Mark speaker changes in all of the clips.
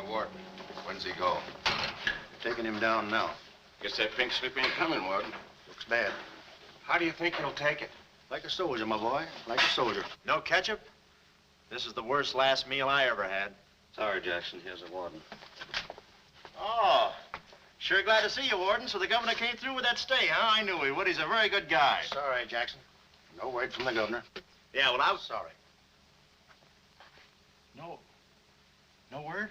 Speaker 1: Warden. When's he go?
Speaker 2: Taking him down now.
Speaker 1: Guess that pink slip ain't coming, Warden.
Speaker 2: Looks bad.
Speaker 1: How do you think he'll take it?
Speaker 2: Like a soldier, my boy. Like a soldier.
Speaker 3: No ketchup? This is the worst last meal I ever had.
Speaker 2: Sorry, Jackson. Here's the warden.
Speaker 3: Oh, sure glad to see you, Warden. So the governor came through with that stay, huh? I knew he would. He's a very good guy.
Speaker 2: Sorry, Jackson. No word from the governor.
Speaker 3: Yeah, well, I was sorry. No word?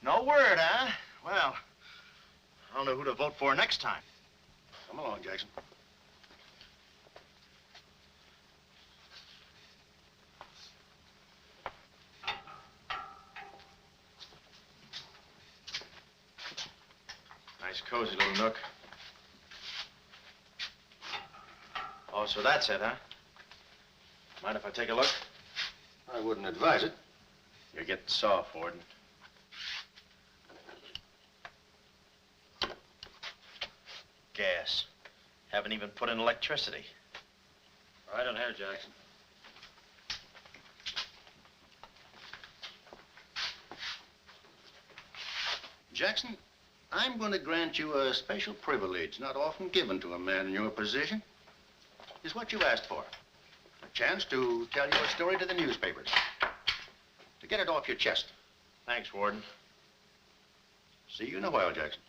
Speaker 3: No word, huh? Well, I don't know who to vote for next time.
Speaker 2: Come along, Jackson.
Speaker 3: Nice, cozy little nook. Oh, so that's it, huh? Mind if I take a look?
Speaker 2: I wouldn't advise it.
Speaker 3: You're getting soft, Warden. Gas. Haven't even put in electricity.
Speaker 2: Right on here, Jackson. Jackson, I'm going to grant you a special privilege not often given to a man in your position. It's what you asked for. A chance to tell your story to the newspapers. To get it off your chest.
Speaker 3: Thanks, Warden.
Speaker 2: See you in a while, Jackson.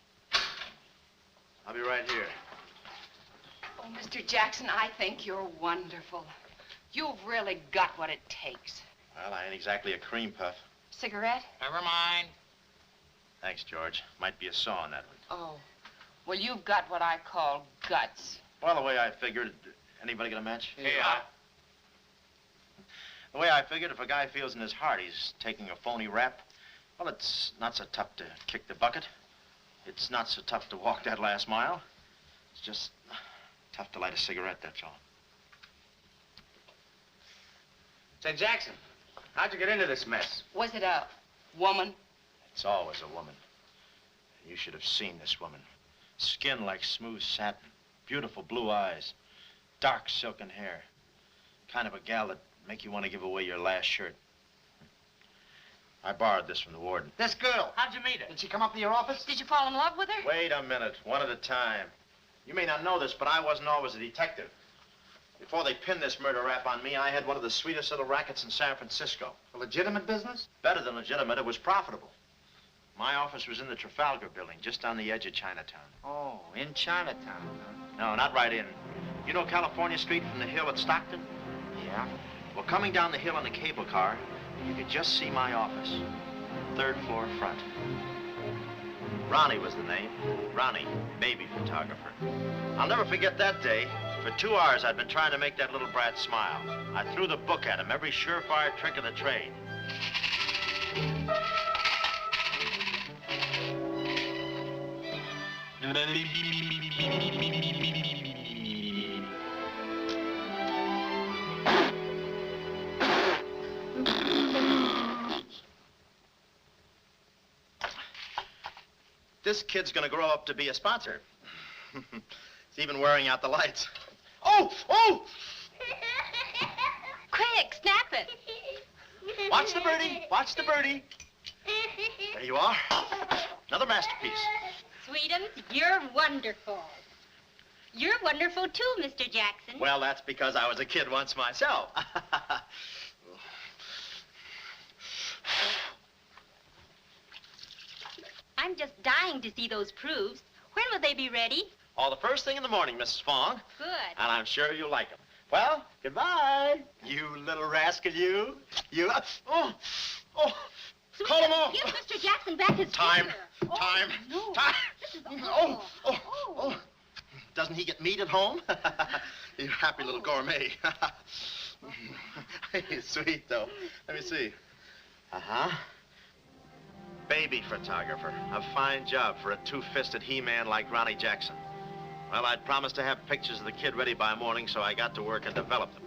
Speaker 3: I'll be right here.
Speaker 4: Oh, Mr. Jackson, I think you're wonderful. You've really got what it takes.
Speaker 3: Well, I ain't exactly a cream puff.
Speaker 4: Cigarette?
Speaker 5: Never mind.
Speaker 3: Thanks, George. Might be a saw in that one.
Speaker 4: Oh. Well, you've got what I call guts.
Speaker 3: Well, the way I figured... Anybody get a match?
Speaker 5: Yeah.
Speaker 3: The way I figured, if a guy feels in his heart he's taking a phony rap, well, it's not so tough to kick the bucket. It's not so tough to walk that last mile. It's just tough to light a cigarette, that's all.
Speaker 5: Say, Jackson, how'd you get into this mess?
Speaker 4: Was it a woman?
Speaker 3: It's always a woman. You should have seen this woman. Skin like smooth satin, beautiful blue eyes, dark silken hair. Kind of a gal that'd make you want to give away your last shirt. I borrowed this from the warden.
Speaker 5: This girl, how'd you meet her? Did she come up to your office?
Speaker 4: Did you fall in love with her?
Speaker 3: Wait a minute, one at a time. You may not know this, but I wasn't always a detective. Before they pinned this murder rap on me, I had one of the sweetest little rackets in San Francisco.
Speaker 5: A legitimate business?
Speaker 3: Better than legitimate, it was profitable. My office was in the Trafalgar building, just on the edge of Chinatown.
Speaker 5: Oh, in Chinatown, huh?
Speaker 3: No, not right in. You know California Street from the hill at Stockton?
Speaker 5: Yeah.
Speaker 3: Well, coming down the hill in a cable car, you could just see my office. Third floor front. Ronnie was the name. Ronnie, baby photographer. I'll never forget that day. For 2 hours, I'd been trying to make that little brat smile. I threw the book at him, every surefire trick of the trade. This kid's gonna grow up to be a sponsor. He's even wearing out the lights. Oh! Oh!
Speaker 6: Quick, snap it.
Speaker 3: Watch the birdie. Watch the birdie. There you are. Another masterpiece.
Speaker 6: Sweetums, you're wonderful. You're wonderful too, Mr. Jackson.
Speaker 3: Well, that's because I was a kid once myself.
Speaker 6: I'm just dying to see those proofs. When will they be ready?
Speaker 3: All the first thing in the morning, Mrs. Fong.
Speaker 6: Good.
Speaker 3: And I'm sure you'll like them. Well, goodbye. You little rascal, you. You. Oh.
Speaker 6: Sweetums,
Speaker 3: Call him off.
Speaker 6: give Mr. Jackson back his
Speaker 3: Time.
Speaker 6: finger.
Speaker 3: Time.
Speaker 6: No.
Speaker 3: Time.
Speaker 6: This is awful.
Speaker 3: Oh. Doesn't he get meat at home? You happy little gourmet. He's sweet, though. Let me see. Uh-huh. Baby photographer. A fine job for a two-fisted he-man like Ronnie Jackson. Well, I'd promised to have pictures of the kid ready by morning, so I got to work and developed them.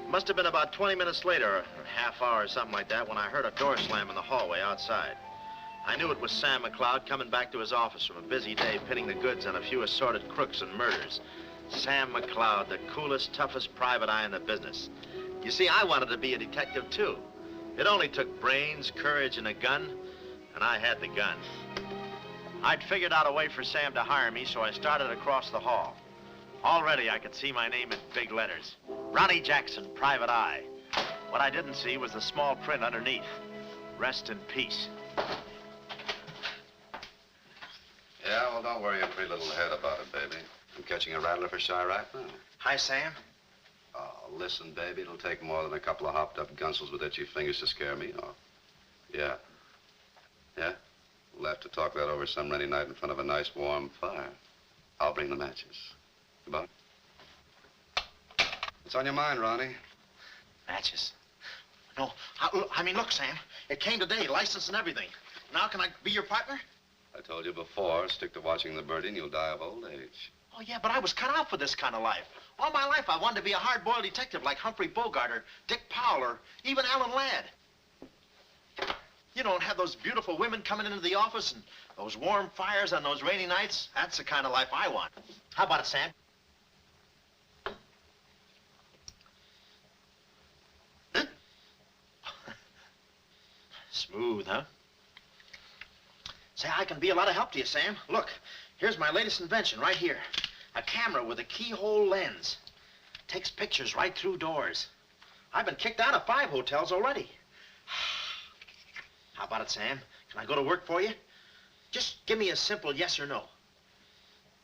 Speaker 3: It must have been about 20 minutes later, or a half hour or something like that, when I heard a door slam in the hallway outside. I knew it was Sam McLeod coming back to his office from a busy day pinning the goods on a few assorted crooks and murders. Sam McLeod, the coolest, toughest private eye in the business. You see, I wanted to be a detective, too. It only took brains, courage, and a gun, and I had the gun. I'd figured out a way for Sam to hire me, so I started across the hall. Already, I could see my name in big letters. Ronnie Jackson, Private Eye. What I didn't see was the small print underneath. Rest in peace.
Speaker 1: Yeah, well, don't worry your pretty little head about it, baby. I'm catching a rattler for shy right now.
Speaker 3: Hi, Sam.
Speaker 1: Oh, listen, baby, it'll take more than a couple of hopped-up gunsels with itchy fingers to scare me off. Yeah. Yeah? We'll have to talk that over some rainy night in front of a nice warm fire. I'll bring the matches. Goodbye. What's on your mind, Ronnie?
Speaker 3: Matches. No, I mean, look, Sam. It came today, license and everything. Now can I be your partner?
Speaker 1: I told you before, stick to watching the birdie and you'll die of old age.
Speaker 3: Oh, yeah, but I was cut out for this kind of life. All my life, I wanted to be a hard-boiled detective like Humphrey Bogart or Dick Powell or even Alan Ladd. You don't have those beautiful women coming into the office and those warm fires on those rainy nights. That's the kind of life I want. How about it, Sam? Huh? Smooth, huh? Say, I can be a lot of help to you, Sam. Look, here's my latest invention right here. A camera with a keyhole lens. Takes pictures right through doors. I've been kicked out of 5 hotels already. How about it, Sam? Can I go to work for you? Just give me a simple yes or no.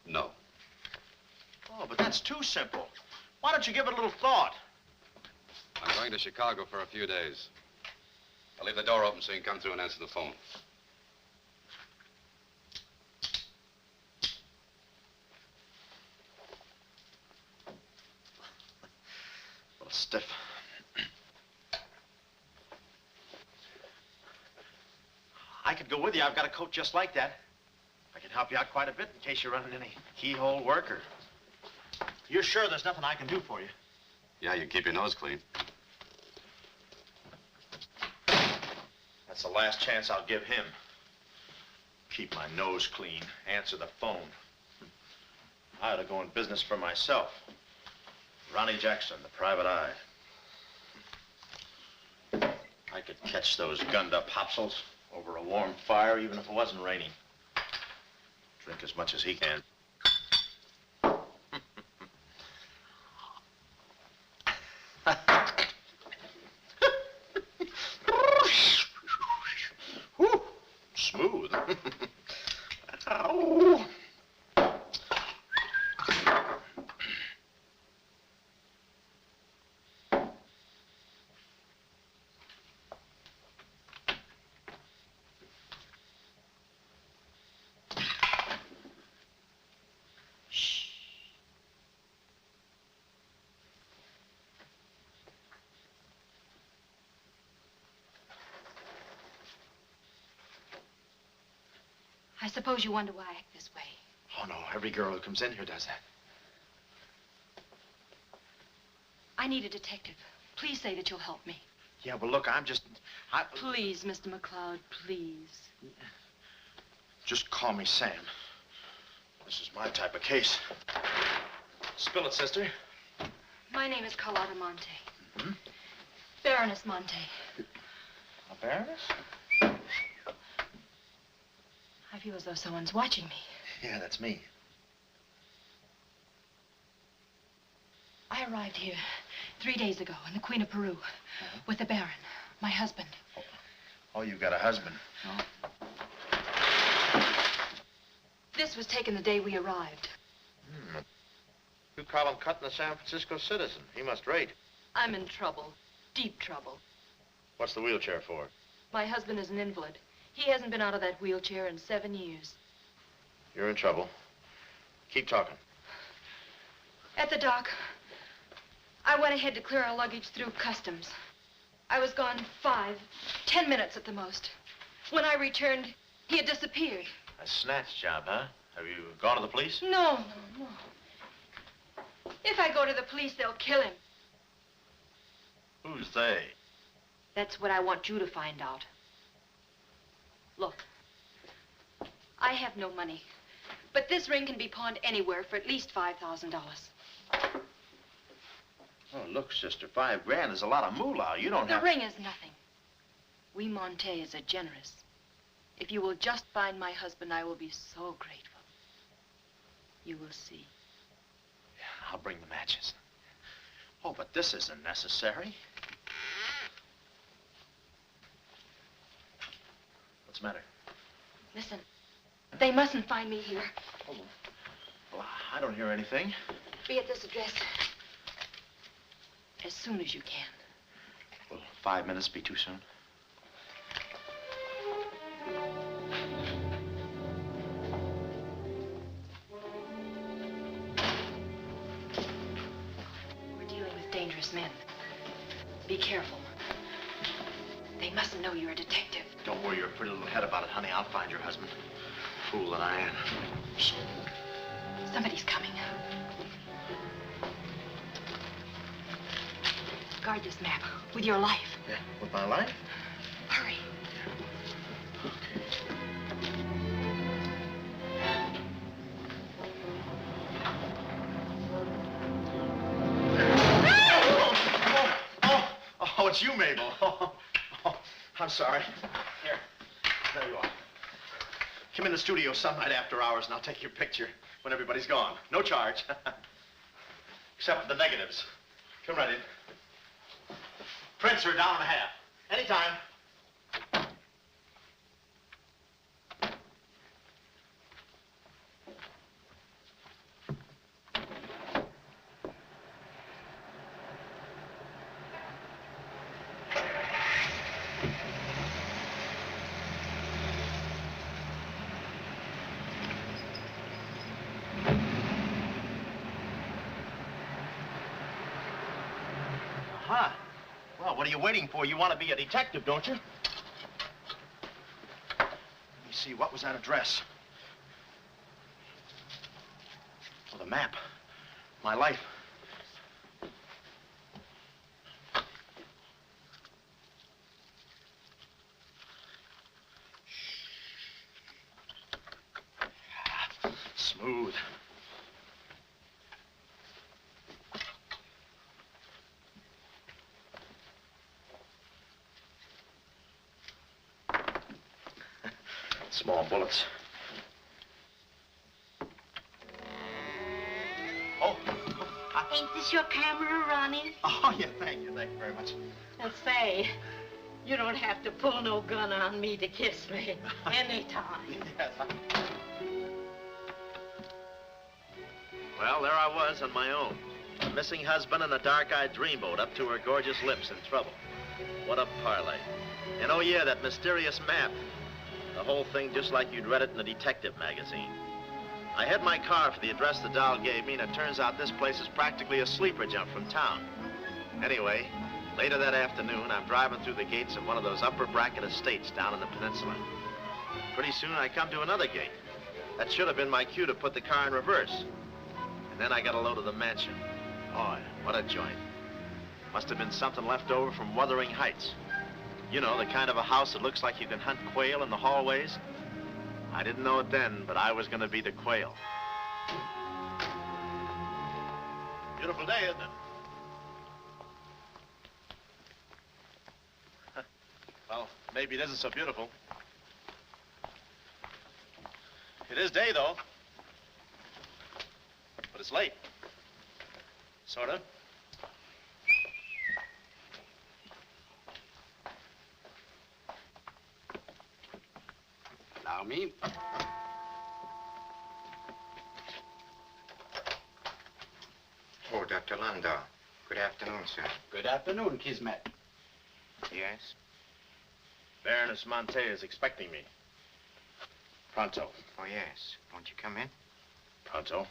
Speaker 1: No.
Speaker 3: Oh, but that's too simple. Why don't you give it a little thought?
Speaker 1: I'm going to Chicago for a few days. I'll leave the door open so you can come through and answer the phone.
Speaker 3: A little stiff. I could go with you. I've got a coat just like that. I can help you out quite a bit in case you're running any keyhole work or... You're sure there's nothing I can do for you?
Speaker 1: Yeah, you can keep your nose clean.
Speaker 3: That's the last chance I'll give him. Keep my nose clean. Answer the phone. I ought to go in business for myself. Ronnie Jackson, the Private Eye. I could catch those gunned-up hopsels over a warm fire, even if it wasn't raining. Drink as much as he can. Whew, smooth. Ow.
Speaker 4: I suppose you wonder why I act this way.
Speaker 3: Oh, no, every girl who comes in here does that.
Speaker 4: I need a detective. Please say that you'll help me.
Speaker 3: Yeah, well, look,
Speaker 4: Please, Mr. McCloud, please.
Speaker 3: Just call me Sam. This is my type of case. Spill it, sister.
Speaker 4: My name is Carlotta Monte.
Speaker 3: Mm-hmm.
Speaker 4: Baroness Monte.
Speaker 3: A baroness?
Speaker 4: I feel as though someone's watching me.
Speaker 3: Yeah, that's me.
Speaker 4: I arrived here 3 days ago in the Queen of Peru with the Baron, my husband.
Speaker 3: Oh, you've got a husband.
Speaker 4: This was taken the day we arrived.
Speaker 3: You call him cutting a San Francisco citizen. He must rate.
Speaker 4: I'm in trouble, deep trouble.
Speaker 3: What's the wheelchair for?
Speaker 4: My husband is an invalid. He hasn't been out of that wheelchair in 7 years.
Speaker 3: You're in trouble. Keep talking.
Speaker 4: At the dock, I went ahead to clear our luggage through customs. I was gone 5, 10 minutes at the most. When I returned, he had disappeared.
Speaker 3: A snatch job, huh? Have you gone to the police?
Speaker 4: No. If I go to the police, they'll kill him.
Speaker 3: Who's they?
Speaker 4: That's what I want you to find out. Look, I have no money, but this ring can be pawned anywhere for at least $5,000.
Speaker 3: Oh, look, sister, $5 is a lot of moolah. You don't
Speaker 4: The
Speaker 3: have...
Speaker 4: ring is nothing. We Montes are generous. If you will just find my husband, I will be so grateful. You will see.
Speaker 3: Yeah, I'll bring the matches. Oh, but this isn't necessary. What's the matter?
Speaker 4: Listen, they mustn't find me here.
Speaker 3: Oh, well, I don't hear anything.
Speaker 4: Be at this address as soon as you can.
Speaker 3: Will 5 minutes be too soon?
Speaker 4: We're dealing with dangerous men. Be careful. They mustn't know you're a detective.
Speaker 3: Don't worry your pretty little head about it, honey. I'll find your husband. Fool that I am.
Speaker 4: Shh. Somebody's coming. Guard this map with your life.
Speaker 3: Yeah, with my life?
Speaker 4: Hurry.
Speaker 3: Oh, it's you, Mabel. Oh, I'm sorry. Here, there you are. Come in the studio some night after hours, and I'll take your picture when everybody's gone. No charge. Except for the negatives. Come right in. Prints are $1.50. Anytime. Huh. Well, what are you waiting for? You want to be a detective, don't you? Let me see, what was that address? Oh, the map. My life. Smooth. Small bullets. Oh.
Speaker 6: Ain't this your camera, Ronnie?
Speaker 3: Oh, yeah, thank you very much.
Speaker 7: And say, you don't have to pull no gun on me to kiss me anytime.
Speaker 3: Yes. Well, there I was on my own. A missing husband and a dark-eyed dreamboat up to her gorgeous lips in trouble. What a parlay. And oh, yeah, that mysterious map. The whole thing just like you'd read it in a detective magazine. I had my car for the address the doll gave me, and it turns out this place is practically a sleeper jump from town. Anyway, later that afternoon, I'm driving through the gates of one of those upper bracket estates down in the peninsula. Pretty soon, I come to another gate. That should have been my cue to put the car in reverse. And then I got a load of the mansion. Oh, what a joint. Must have been something left over from Wuthering Heights. You know, the kind of a house that looks like you can hunt quail in the hallways. I didn't know it then, but I was going to be the quail. Beautiful day, isn't it? Well, maybe it isn't so beautiful. It is day, though. But it's late. Sort of.
Speaker 5: Allow me.
Speaker 8: Oh, Dr. Landau. Good afternoon, sir.
Speaker 5: Good afternoon, Kismet.
Speaker 8: Yes?
Speaker 3: Baroness Monte is expecting me. Pronto.
Speaker 8: Oh, yes. Won't you come in?
Speaker 3: Pronto.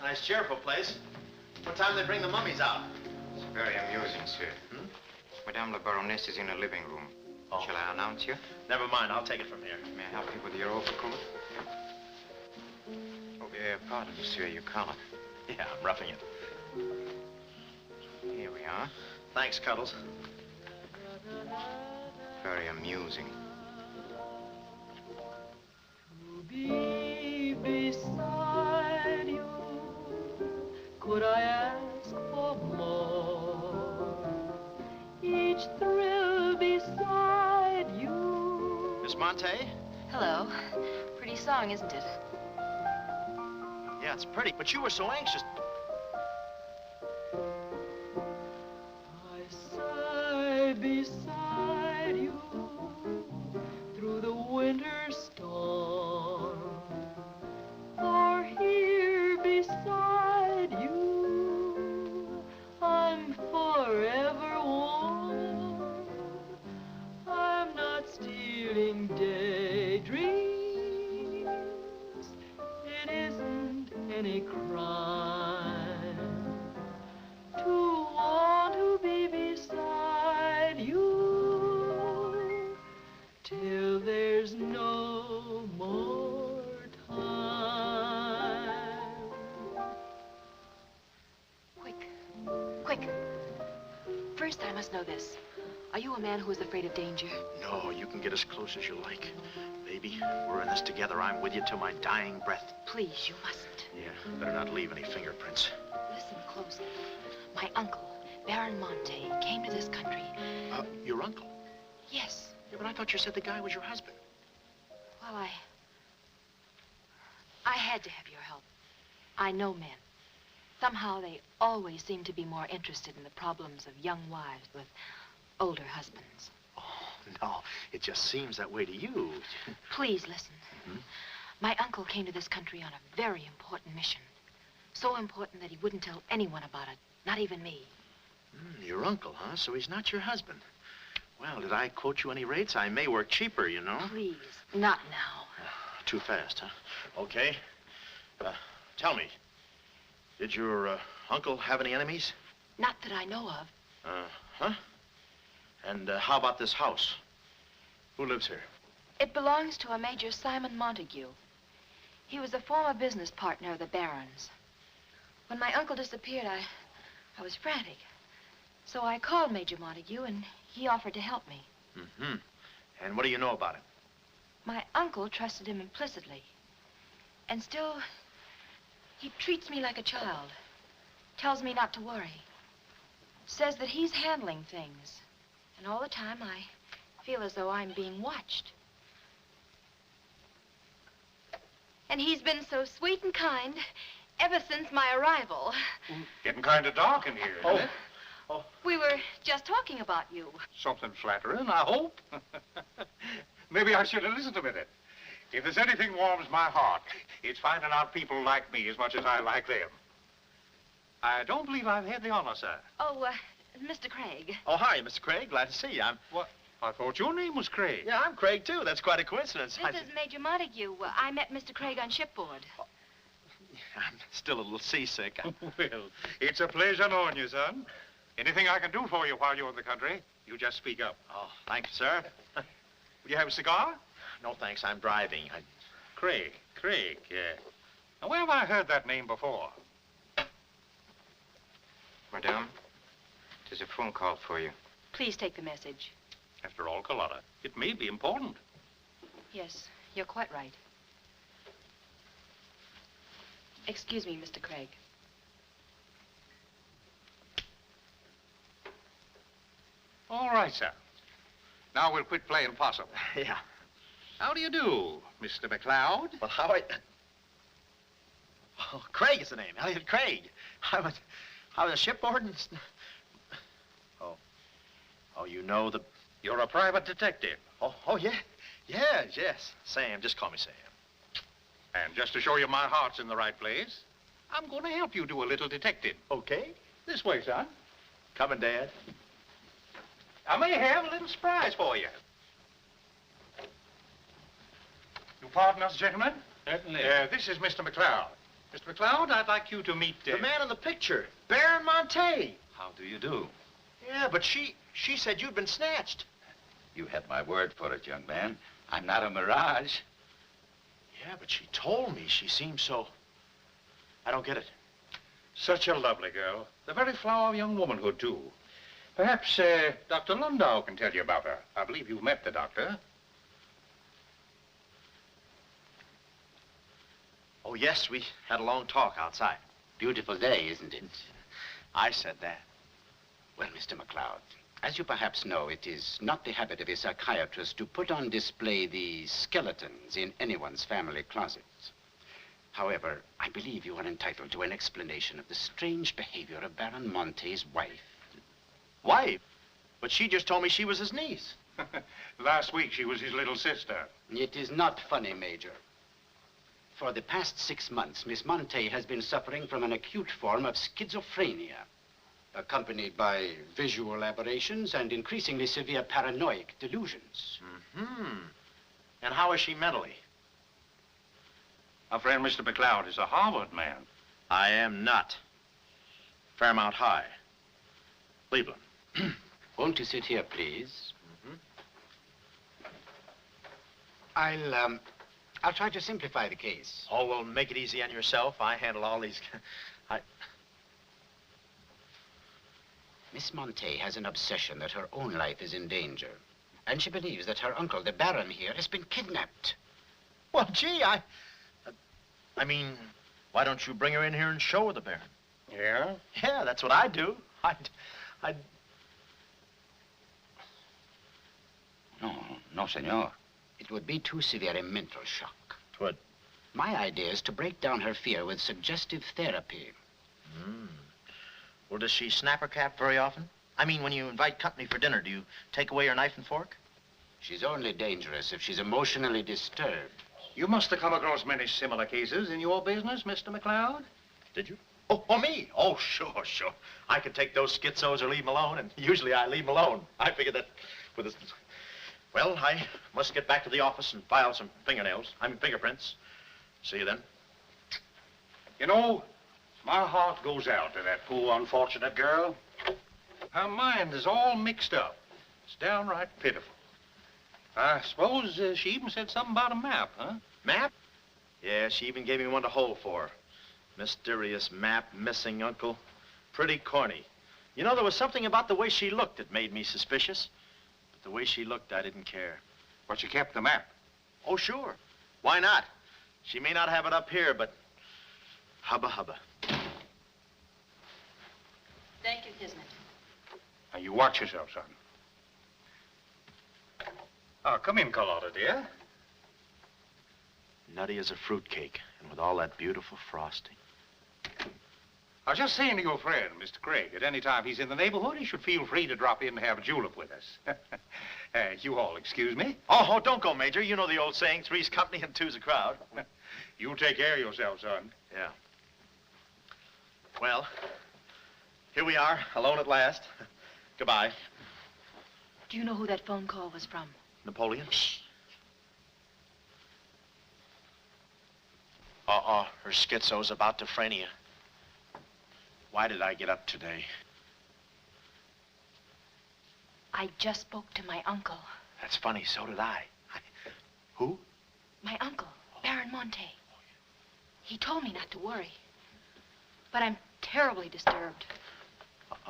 Speaker 3: Nice, cheerful place. What time do they bring the mummies out?
Speaker 8: It's very amusing, sir. Madame la Baroness is in her living room.
Speaker 3: Oh.
Speaker 8: Shall I announce you?
Speaker 3: Never mind, I'll take it from here.
Speaker 8: May I help you with your overcoat? Oh, pardon, monsieur, your collar.
Speaker 3: Yeah, I'm roughing it.
Speaker 8: Here we are.
Speaker 3: Thanks, Cuddles.
Speaker 8: Very amusing.
Speaker 7: To be beside you
Speaker 9: could I ask for more? Each thrill beside you.
Speaker 3: Miss Monte?
Speaker 4: Hello. Pretty song, isn't it?
Speaker 3: Yeah, it's pretty, but you were so anxious.
Speaker 9: I sigh beside you through the winter storm. For here beside you, I'm forever warm. I'm not stealing daydreams. It isn't any crime to want to be beside you till there's no more time.
Speaker 4: Quick. First, I must know this. Are you a man who is afraid of danger?
Speaker 3: No, you can get as close as you like. Baby, we're in this together. I'm with you till my dying breath.
Speaker 4: Please, you mustn't.
Speaker 3: Yeah, better not leave any fingerprints.
Speaker 4: Listen closely. My uncle, Baron Monte, came to this country.
Speaker 3: Your uncle?
Speaker 4: Yes.
Speaker 3: Yeah, but I thought you said the guy was your husband.
Speaker 4: Well, I had to have your help. I know men. Somehow they always seem to be more interested in the problems of young wives with older husbands.
Speaker 3: Oh, no, it just seems that way to you.
Speaker 4: Please listen. My uncle came to this country on a very important mission. So important that he wouldn't tell anyone about it, not even me.
Speaker 3: Your uncle, huh? So he's not your husband. Well, did I quote you any rates? I may work cheaper, you know.
Speaker 4: Please, not now.
Speaker 3: Too fast, huh? Okay. Tell me, did your uncle have any enemies?
Speaker 4: Not that I know of.
Speaker 3: Huh? And how about this house? Who lives here?
Speaker 4: It belongs to a Major Simon Montague. He was a former business partner of the Baron's. When my uncle disappeared, I was frantic. So I called Major Montague, and he offered to help me.
Speaker 3: And what do you know about him?
Speaker 4: My uncle trusted him implicitly. And still, he treats me like a child. Tells me not to worry. Says that he's handling things. And all the time, I feel as though I'm being watched. And he's been so sweet and kind ever since my arrival.
Speaker 10: Getting kind of dark in here, isn't it?
Speaker 4: We were just talking about you.
Speaker 10: Something flattering, I hope. Maybe I should have listened a minute. If there's anything warms my heart, it's finding out people like me as much as I like them. I don't believe I've had the honor, sir.
Speaker 4: Oh, Mr. Craig.
Speaker 3: Oh, hi, Mr. Craig. Glad to see you.
Speaker 10: What? I thought your name was Craig.
Speaker 3: Yeah, I'm Craig, too. That's quite a coincidence.
Speaker 4: This is Major Montague. I met Mr. Craig on shipboard.
Speaker 3: I'm still a little seasick.
Speaker 10: Well, it's a pleasure knowing you, son. Anything I can do for you while you're in the country, you just speak up.
Speaker 3: Oh, thank you, sir.
Speaker 10: Will you have a cigar?
Speaker 3: No, thanks. I'm driving.
Speaker 10: Craig, yeah. Now, where have I heard that name before?
Speaker 8: Madame, there's a phone call for you.
Speaker 4: Please take the message.
Speaker 10: After all, Carlotta, it may be important.
Speaker 4: Yes, you're quite right. Excuse me, Mr. Craig.
Speaker 10: All right, sir. Now we'll quit playing possum.
Speaker 3: Yeah.
Speaker 10: How do you do, Mr. McLeod?
Speaker 3: Well, Oh, Craig is the name. Elliot Craig. I was a shipboard and... Oh, you know the...
Speaker 10: You're a private detective.
Speaker 3: Oh, yeah. Yes. Sam. Just call me Sam.
Speaker 10: And just to show you my heart's in the right place, I'm going to help you do a little detective.
Speaker 3: Okay.
Speaker 10: This way, son.
Speaker 3: Coming, Dad.
Speaker 10: I may have a little surprise for you. You pardon us, gentlemen?
Speaker 5: Certainly.
Speaker 10: This is Mr. McLeod. Mr. McLeod, I'd like you to meet...
Speaker 3: The man in the picture. Baron Monte.
Speaker 5: How do you do?
Speaker 3: Yeah, but she said you'd been snatched.
Speaker 5: You had my word for it, young man. I'm not a mirage.
Speaker 3: Yeah, but she told me. She seemed so... I don't get it.
Speaker 10: Such a lovely girl. The very flower of young womanhood, too. Perhaps, Dr. Lundau can tell you about her. I believe you've met the doctor.
Speaker 3: Oh, yes, we had a long talk outside.
Speaker 11: Beautiful day, isn't it?
Speaker 3: I said that.
Speaker 11: Well, Mr. McLeod, as you perhaps know, it is not the habit of a psychiatrist to put on display the skeletons in anyone's family closets. However, I believe you are entitled to an explanation of the strange behavior of Baron Monte's wife.
Speaker 3: Wife? But she just told me she was his niece.
Speaker 10: Last week, she was his little sister.
Speaker 11: It is not funny, Major. For the past 6 months, Miss Monte has been suffering from an acute form of schizophrenia, accompanied by visual aberrations and increasingly severe paranoid delusions.
Speaker 3: Mm-hmm. And how is she mentally?
Speaker 10: Our friend Mr. McLeod is a Harvard man.
Speaker 3: I am not. Fairmount High. Cleveland.
Speaker 11: Won't you sit here, please?
Speaker 3: Mm-hmm.
Speaker 11: I'll try to simplify the case.
Speaker 3: Oh, well, make it easy on yourself. I handle all these...
Speaker 11: Miss Monte has an obsession that her own life is in danger. And she believes that her uncle, the Baron here, has been kidnapped.
Speaker 3: Well, gee, I mean, why don't you bring her in here and show her the Baron?
Speaker 10: Yeah?
Speaker 3: Yeah, that's what I'd do. I'd...
Speaker 11: No, senor. It would be too severe a mental shock.
Speaker 3: Twould.
Speaker 11: My idea is to break down her fear with suggestive therapy.
Speaker 3: Mm. Well, does she snap her cap very often? I mean, when you invite company for dinner, do you take away her knife and fork?
Speaker 11: She's only dangerous if she's emotionally disturbed.
Speaker 10: You must have come across many similar cases in your business, Mr. McLeod.
Speaker 3: Did you? Oh, me? Oh, sure. I could take those schizos or leave them alone, and usually I leave them alone. I figured that with this... Well, I must get back to the office and file some fingerprints. See you then.
Speaker 10: You know, my heart goes out to that poor, unfortunate girl. Her mind is all mixed up. It's downright pitiful. I suppose she even said something about a map, huh?
Speaker 3: Map? Yeah, she even gave me one to hold for. Mysterious map, missing uncle. Pretty corny. You know, there was something about the way she looked that made me suspicious. But the way she looked, I didn't care.
Speaker 10: But she kept the map.
Speaker 3: Oh, sure. Why not? She may not have it up here, but hubba hubba.
Speaker 6: Thank you, Kismet.
Speaker 10: Now, you watch yourself, son. Oh, come in, Carlotta, dear.
Speaker 3: Nutty as a fruitcake, and with all that beautiful frosting.
Speaker 10: I was just saying to your friend, Mr. Craig, at any time he's in the neighborhood, he should feel free to drop in and have a julep with us. You all excuse me?
Speaker 3: Oh, don't go, Major. You know the old saying, three's company and two's a crowd.
Speaker 10: You take care of yourself, son.
Speaker 3: Yeah. Well, here we are, alone at last. Goodbye.
Speaker 4: Do you know who that phone call was from?
Speaker 3: Napoleon? Her schizo's about to frania. Why did I get up today?
Speaker 4: I just spoke to my uncle.
Speaker 3: That's funny, so did I. Who?
Speaker 4: My uncle, Baron Monte. He told me not to worry. But I'm terribly disturbed.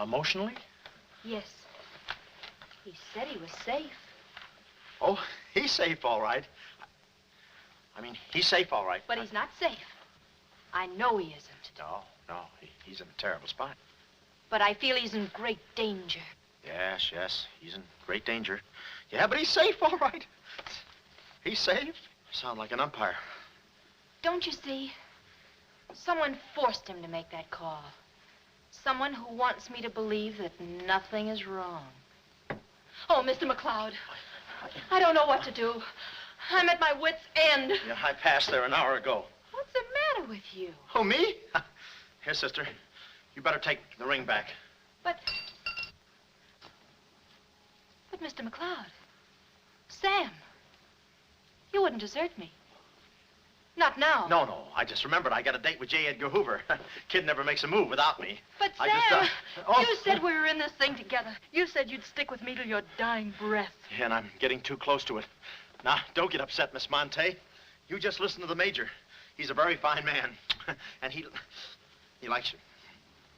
Speaker 3: Emotionally?
Speaker 4: Yes. He said he was safe.
Speaker 3: Oh, he's safe, all right. I mean, he's safe, all right.
Speaker 4: But he's not safe. I know he isn't.
Speaker 3: No, he's in a terrible spot.
Speaker 4: But I feel he's in great danger.
Speaker 3: Yes, he's in great danger. Yeah, but he's safe, all right. He's safe. Sound like an umpire.
Speaker 4: Don't you see? Someone forced him to make that call. Someone who wants me to believe that nothing is wrong. Oh, Mr. McLeod, I don't know what to do. I'm at my wit's end.
Speaker 3: Yeah, I passed there an hour ago.
Speaker 4: What's the matter with you?
Speaker 3: Oh, me? Here, sister. You better take the ring back.
Speaker 4: But Mr. McLeod, Sam, you wouldn't desert me. Not now.
Speaker 3: No. I just remembered I got a date with J. Edgar Hoover. Kid never makes a move without me.
Speaker 4: But Sam, you said we were in this thing together. You said you'd stick with me till your dying breath.
Speaker 3: Yeah, and I'm getting too close to it. Now, don't get upset, Miss Monte. You just listen to the Major. He's a very fine man. And he likes you.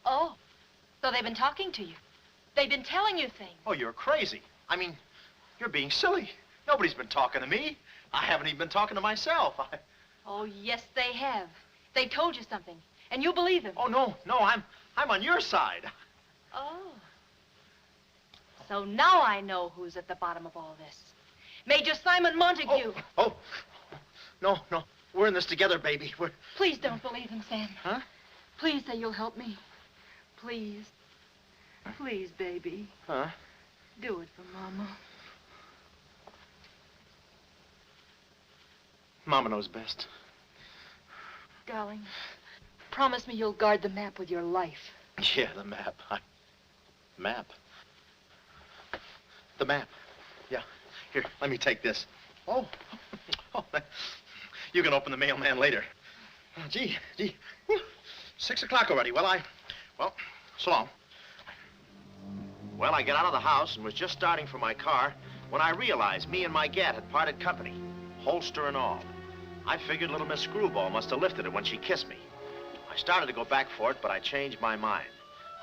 Speaker 4: Oh, so they've been talking to you. They've been telling you things.
Speaker 3: Oh, you're crazy. I mean, you're being silly. Nobody's been talking to me. I haven't even been talking to myself.
Speaker 4: Oh, yes, they have. They told you something. And you believe him?
Speaker 3: Oh, no, I'm on your side.
Speaker 4: Oh. So now I know who's at the bottom of all this. Major Simon Montague.
Speaker 3: Oh, no, we're in this together, baby.
Speaker 4: Please don't believe him, Sam.
Speaker 3: Huh?
Speaker 4: Please say you'll help me. Please. Please, baby.
Speaker 3: Huh?
Speaker 4: Do it for Mama.
Speaker 3: Mama knows best.
Speaker 4: Darling, promise me you'll guard the map with your life.
Speaker 3: Yeah, the map. Map? The map. Yeah. Here, let me take this. Oh. You can open the mailman later. Oh, gee. Whew. 6 o'clock already. Well, so long. Well, I got out of the house and was just starting for my car when I realized me and my gat had parted company, holster and all. I figured little Miss Screwball must have lifted it when she kissed me. I started to go back for it, but I changed my mind.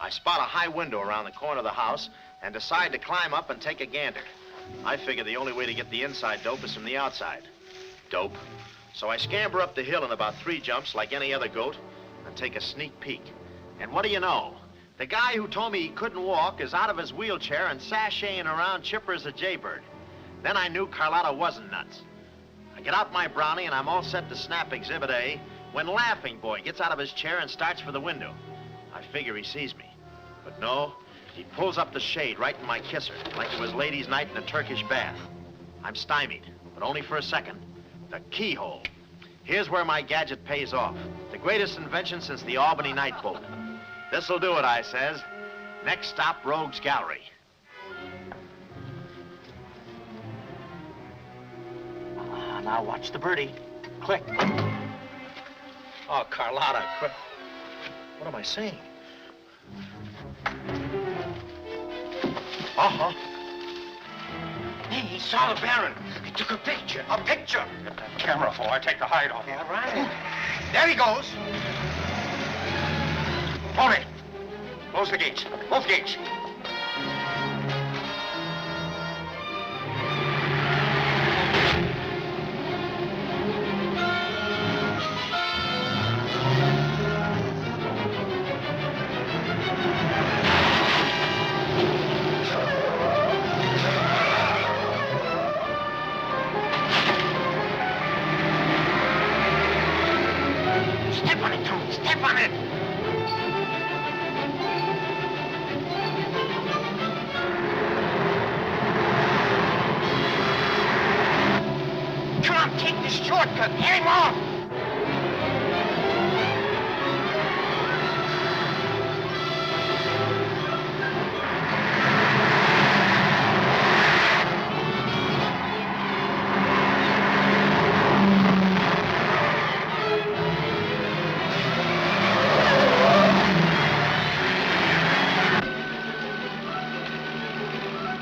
Speaker 3: I spot a high window around the corner of the house and decide to climb up and take a gander. I figure the only way to get the inside dope is from the outside. Dope. So I scamper up the hill in about 3 jumps like any other goat and take a sneak peek. And what do you know? The guy who told me he couldn't walk is out of his wheelchair and sashaying around chipper as a jaybird. Then I knew Carlotta wasn't nuts. I get out my brownie and I'm all set to snap Exhibit A when Laughing Boy gets out of his chair and starts for the window. I figure he sees me. But no, he pulls up the shade right in my kisser, like it was ladies' night in a Turkish bath. I'm stymied, but only for a second. The keyhole. Here's where my gadget pays off. The greatest invention since the Albany night boat. This'll do it, I says. Next stop, Rogue's Gallery. Now watch the birdie. Click. Oh, Carlotta, quick. What am I saying? Uh-huh.
Speaker 8: Hey, he saw the Baron. He took a picture. A picture.
Speaker 10: Get that camera, boy. Take the hide off.
Speaker 8: Yeah, right. There he goes.
Speaker 10: Hold it. Close the gates. Both gates.
Speaker 8: Step on it, Tony. Step on it. Come on, take this shortcut. Get him off.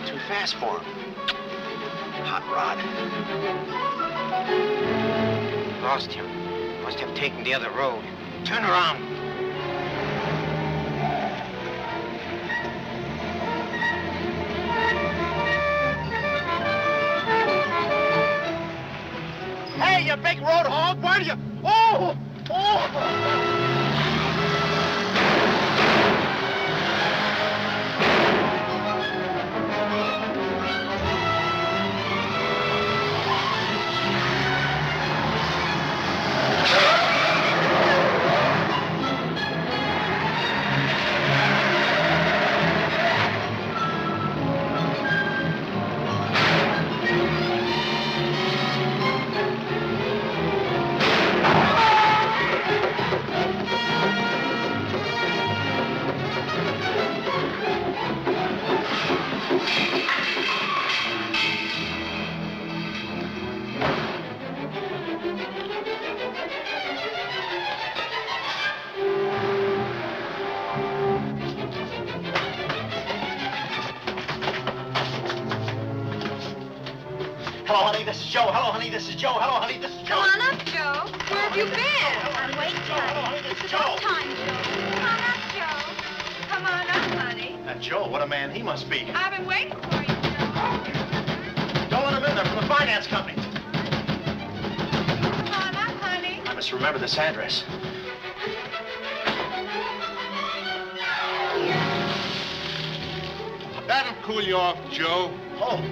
Speaker 3: Too fast for him. Hot rod.
Speaker 8: Lost him. Must have taken the other road. Turn around.
Speaker 3: Hey, you big road hog, why do you... Oh! Hello, honey, this is Joe. Hello, honey, this is Joe. Hello, honey, this is Joe.
Speaker 4: Come on up, Joe. Where have you been?
Speaker 6: I'm waiting, honey.
Speaker 3: This is
Speaker 6: It's about
Speaker 3: Joe.
Speaker 6: time, Joe.
Speaker 4: Come on up, Joe. Come on up, honey.
Speaker 3: That Joe, what a man he must be.
Speaker 4: I've been waiting for you, Joe.
Speaker 3: Don't let him in there, from the finance company.
Speaker 4: Come on up, honey.
Speaker 3: I must remember this address.
Speaker 12: cool you off, Joe.
Speaker 3: Oh.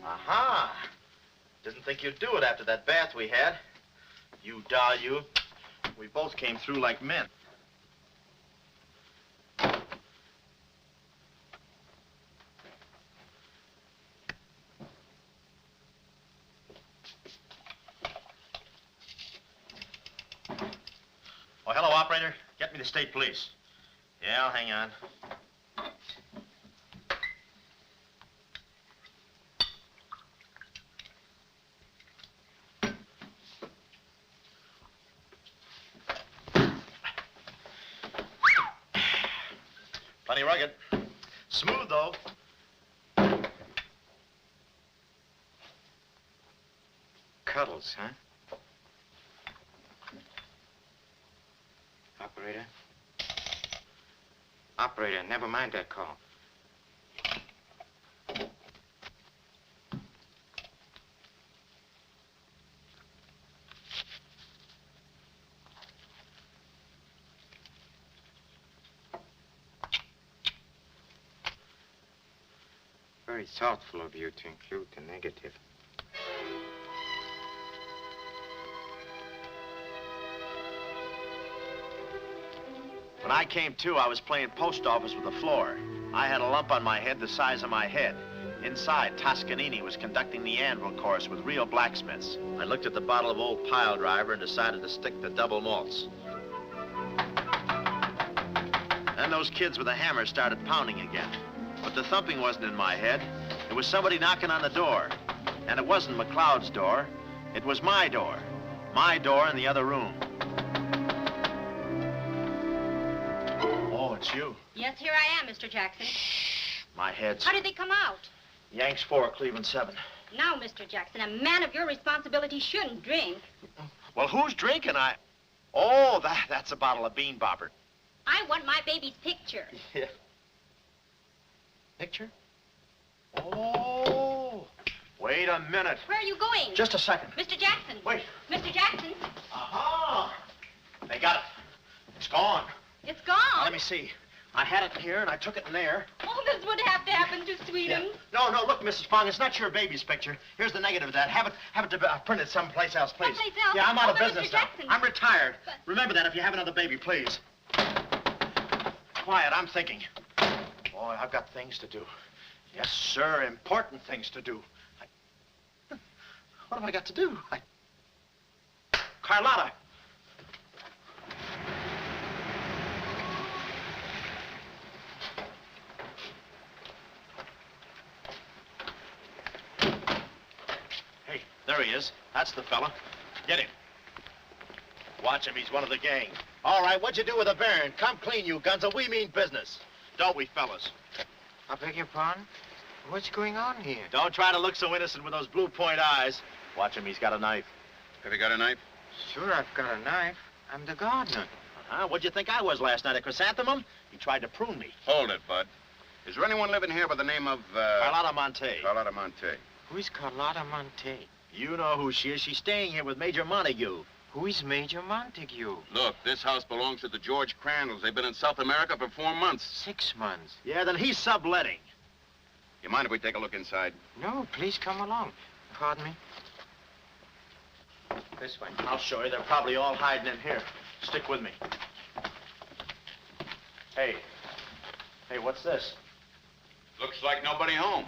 Speaker 3: Aha! Didn't think you'd do it after that bath we had. You doll, you. We both came through like men. Oh, hello, operator. Get me the state police. Yeah, I'll hang on. Plenty rugged. Smooth, though.
Speaker 8: Cuddles, huh? Operator? Operator, never mind that call. Very thoughtful of you to include the negative.
Speaker 3: When I came to, I was playing post office with the floor. I had a lump on my head the size of my head. Inside, Toscanini was conducting the anvil course with real blacksmiths. I looked at the bottle of old pile driver and decided to stick to double malts. Then those kids with a hammer started pounding again. But the thumping wasn't in my head. It was somebody knocking on the door. And it wasn't McLeod's door. It was my door. My door in the other room. Oh, it's you.
Speaker 6: Yes, here I am, Mr. Jackson.
Speaker 3: My head's...
Speaker 6: How did they come out?
Speaker 3: Yanks 4, Cleveland 7.
Speaker 6: Now, Mr. Jackson, a man of your responsibility shouldn't drink.
Speaker 3: Well, who's drinking? Oh, that's a bottle of Bean Bobber.
Speaker 6: I want my baby's picture.
Speaker 3: Yeah. Picture? Oh. Wait a minute.
Speaker 6: Where are you going?
Speaker 3: Just a second.
Speaker 6: Mr. Jackson.
Speaker 3: Wait.
Speaker 6: Mr. Jackson.
Speaker 3: Aha! They got it. It's gone.
Speaker 6: It's gone.
Speaker 3: Now, let me see. I had it in here, and I took it in there.
Speaker 6: Oh, this would have to happen to Sweden.
Speaker 3: Yeah. No, look, Mrs. Fong, it's not your baby's picture. Here's the negative of that. Have it printed someplace else, please.
Speaker 6: Someplace else?
Speaker 3: Yeah, I'm out of
Speaker 6: but
Speaker 3: business
Speaker 6: Mr.
Speaker 3: now.
Speaker 6: Jackson.
Speaker 3: I'm retired.
Speaker 6: But...
Speaker 3: Remember that if you have another baby, please. Quiet, I'm thinking. Boy, I've got things to do. Yes, sir, important things to do. What have I got to do? Carlotta. Hey, there he is. That's the fella. Get him. Watch him. He's one of the gang. All right, what'd you do with the Baron? Come clean, you guns. We mean business. Don't we, fellas?
Speaker 8: I beg your pardon? What's going on here?
Speaker 3: Don't try to look so innocent with those blue point eyes. Watch him. He's got a knife.
Speaker 12: Have you got a knife?
Speaker 8: Sure, I've got a knife. I'm the gardener.
Speaker 3: What'd you think I was last night, a chrysanthemum? He tried to prune me.
Speaker 12: Hold it, Bud. Is there anyone living here by the name of,
Speaker 3: Carlotta Monte.
Speaker 12: Carlotta Monte.
Speaker 8: Who is Carlotta Monte?
Speaker 3: You know who she is. She's staying here with Major Montague.
Speaker 8: Who is Major Montague?
Speaker 12: Look, this house belongs to the George Crandalls. They've been in South America for 4 months.
Speaker 8: 6 months.
Speaker 3: Yeah, then he's subletting.
Speaker 12: You mind if we take a look inside?
Speaker 8: No, please come along. Pardon me. This way.
Speaker 3: I'll show you. They're probably all hiding in here. Stick with me. Hey, what's this?
Speaker 12: Looks like nobody home.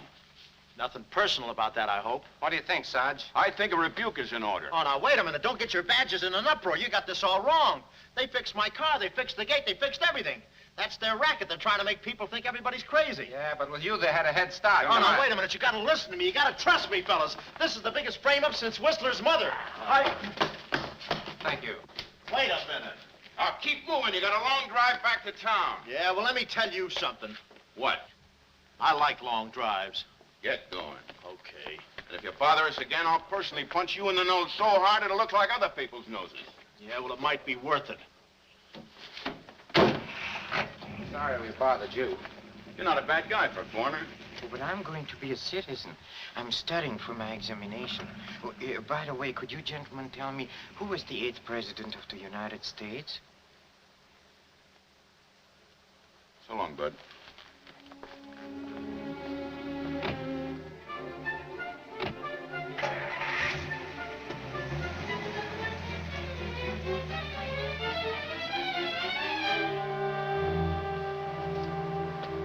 Speaker 3: Nothing personal about that, I hope.
Speaker 8: What do you think, Sarge?
Speaker 12: I think a rebuke is in order.
Speaker 3: Oh, now, wait a minute. Don't get your badges in an uproar. You got this all wrong. They fixed my car. They fixed the gate. They fixed everything. That's their racket. They're trying to make people think everybody's crazy.
Speaker 8: Yeah, but with you, they had a head start.
Speaker 3: Oh, now, wait a minute. You gotta listen to me. You gotta trust me, fellas. This is the biggest frame-up since Whistler's mother.
Speaker 8: Thank you.
Speaker 3: Wait a minute.
Speaker 12: Now, keep moving. You got a long drive back to town.
Speaker 3: Yeah, well, let me tell you something.
Speaker 12: What?
Speaker 3: I like long drives.
Speaker 12: Get going.
Speaker 3: Okay.
Speaker 12: And if you bother us again, I'll personally punch you in the nose so hard it'll look like other people's noses.
Speaker 3: Yeah, well, it might be worth it.
Speaker 8: Sorry we bothered you.
Speaker 12: You're not a bad guy for a foreigner.
Speaker 8: Oh, but I'm going to be a citizen. I'm studying for my examination. Oh, by the way, could you gentlemen tell me who was the 8th president of the United States?
Speaker 12: So long, Bud.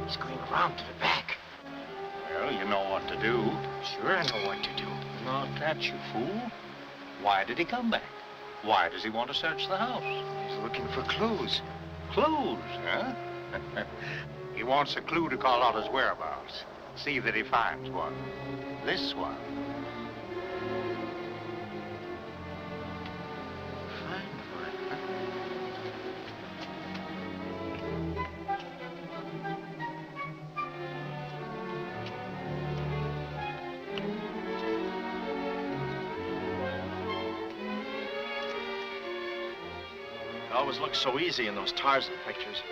Speaker 8: He's going around to the back.
Speaker 10: Well, you know what to do.
Speaker 8: Sure, I know what to do.
Speaker 10: Not that, you fool. Why did he come back? Why does he want to search the house?
Speaker 8: He's looking for clues.
Speaker 10: Clues, huh? He wants a clue to call out his whereabouts. See that he finds one. This one.
Speaker 8: Find one, huh?
Speaker 3: It always looks so easy in those Tarzan pictures.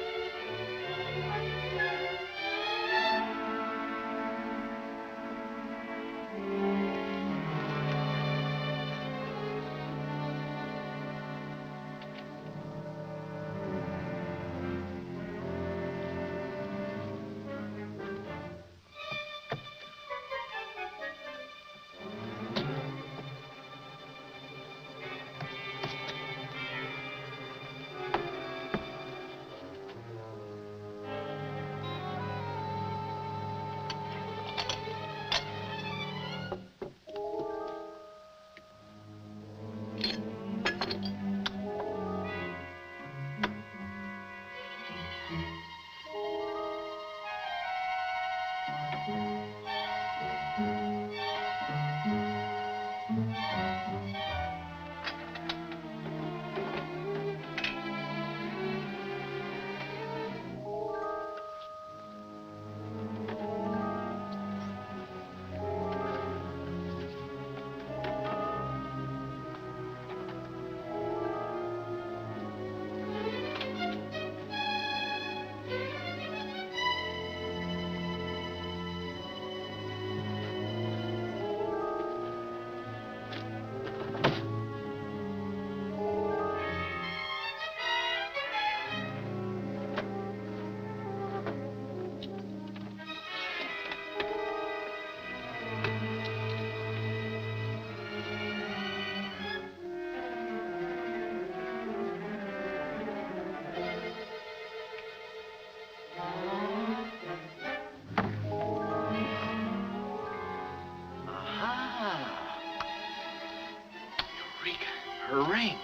Speaker 3: Her ring.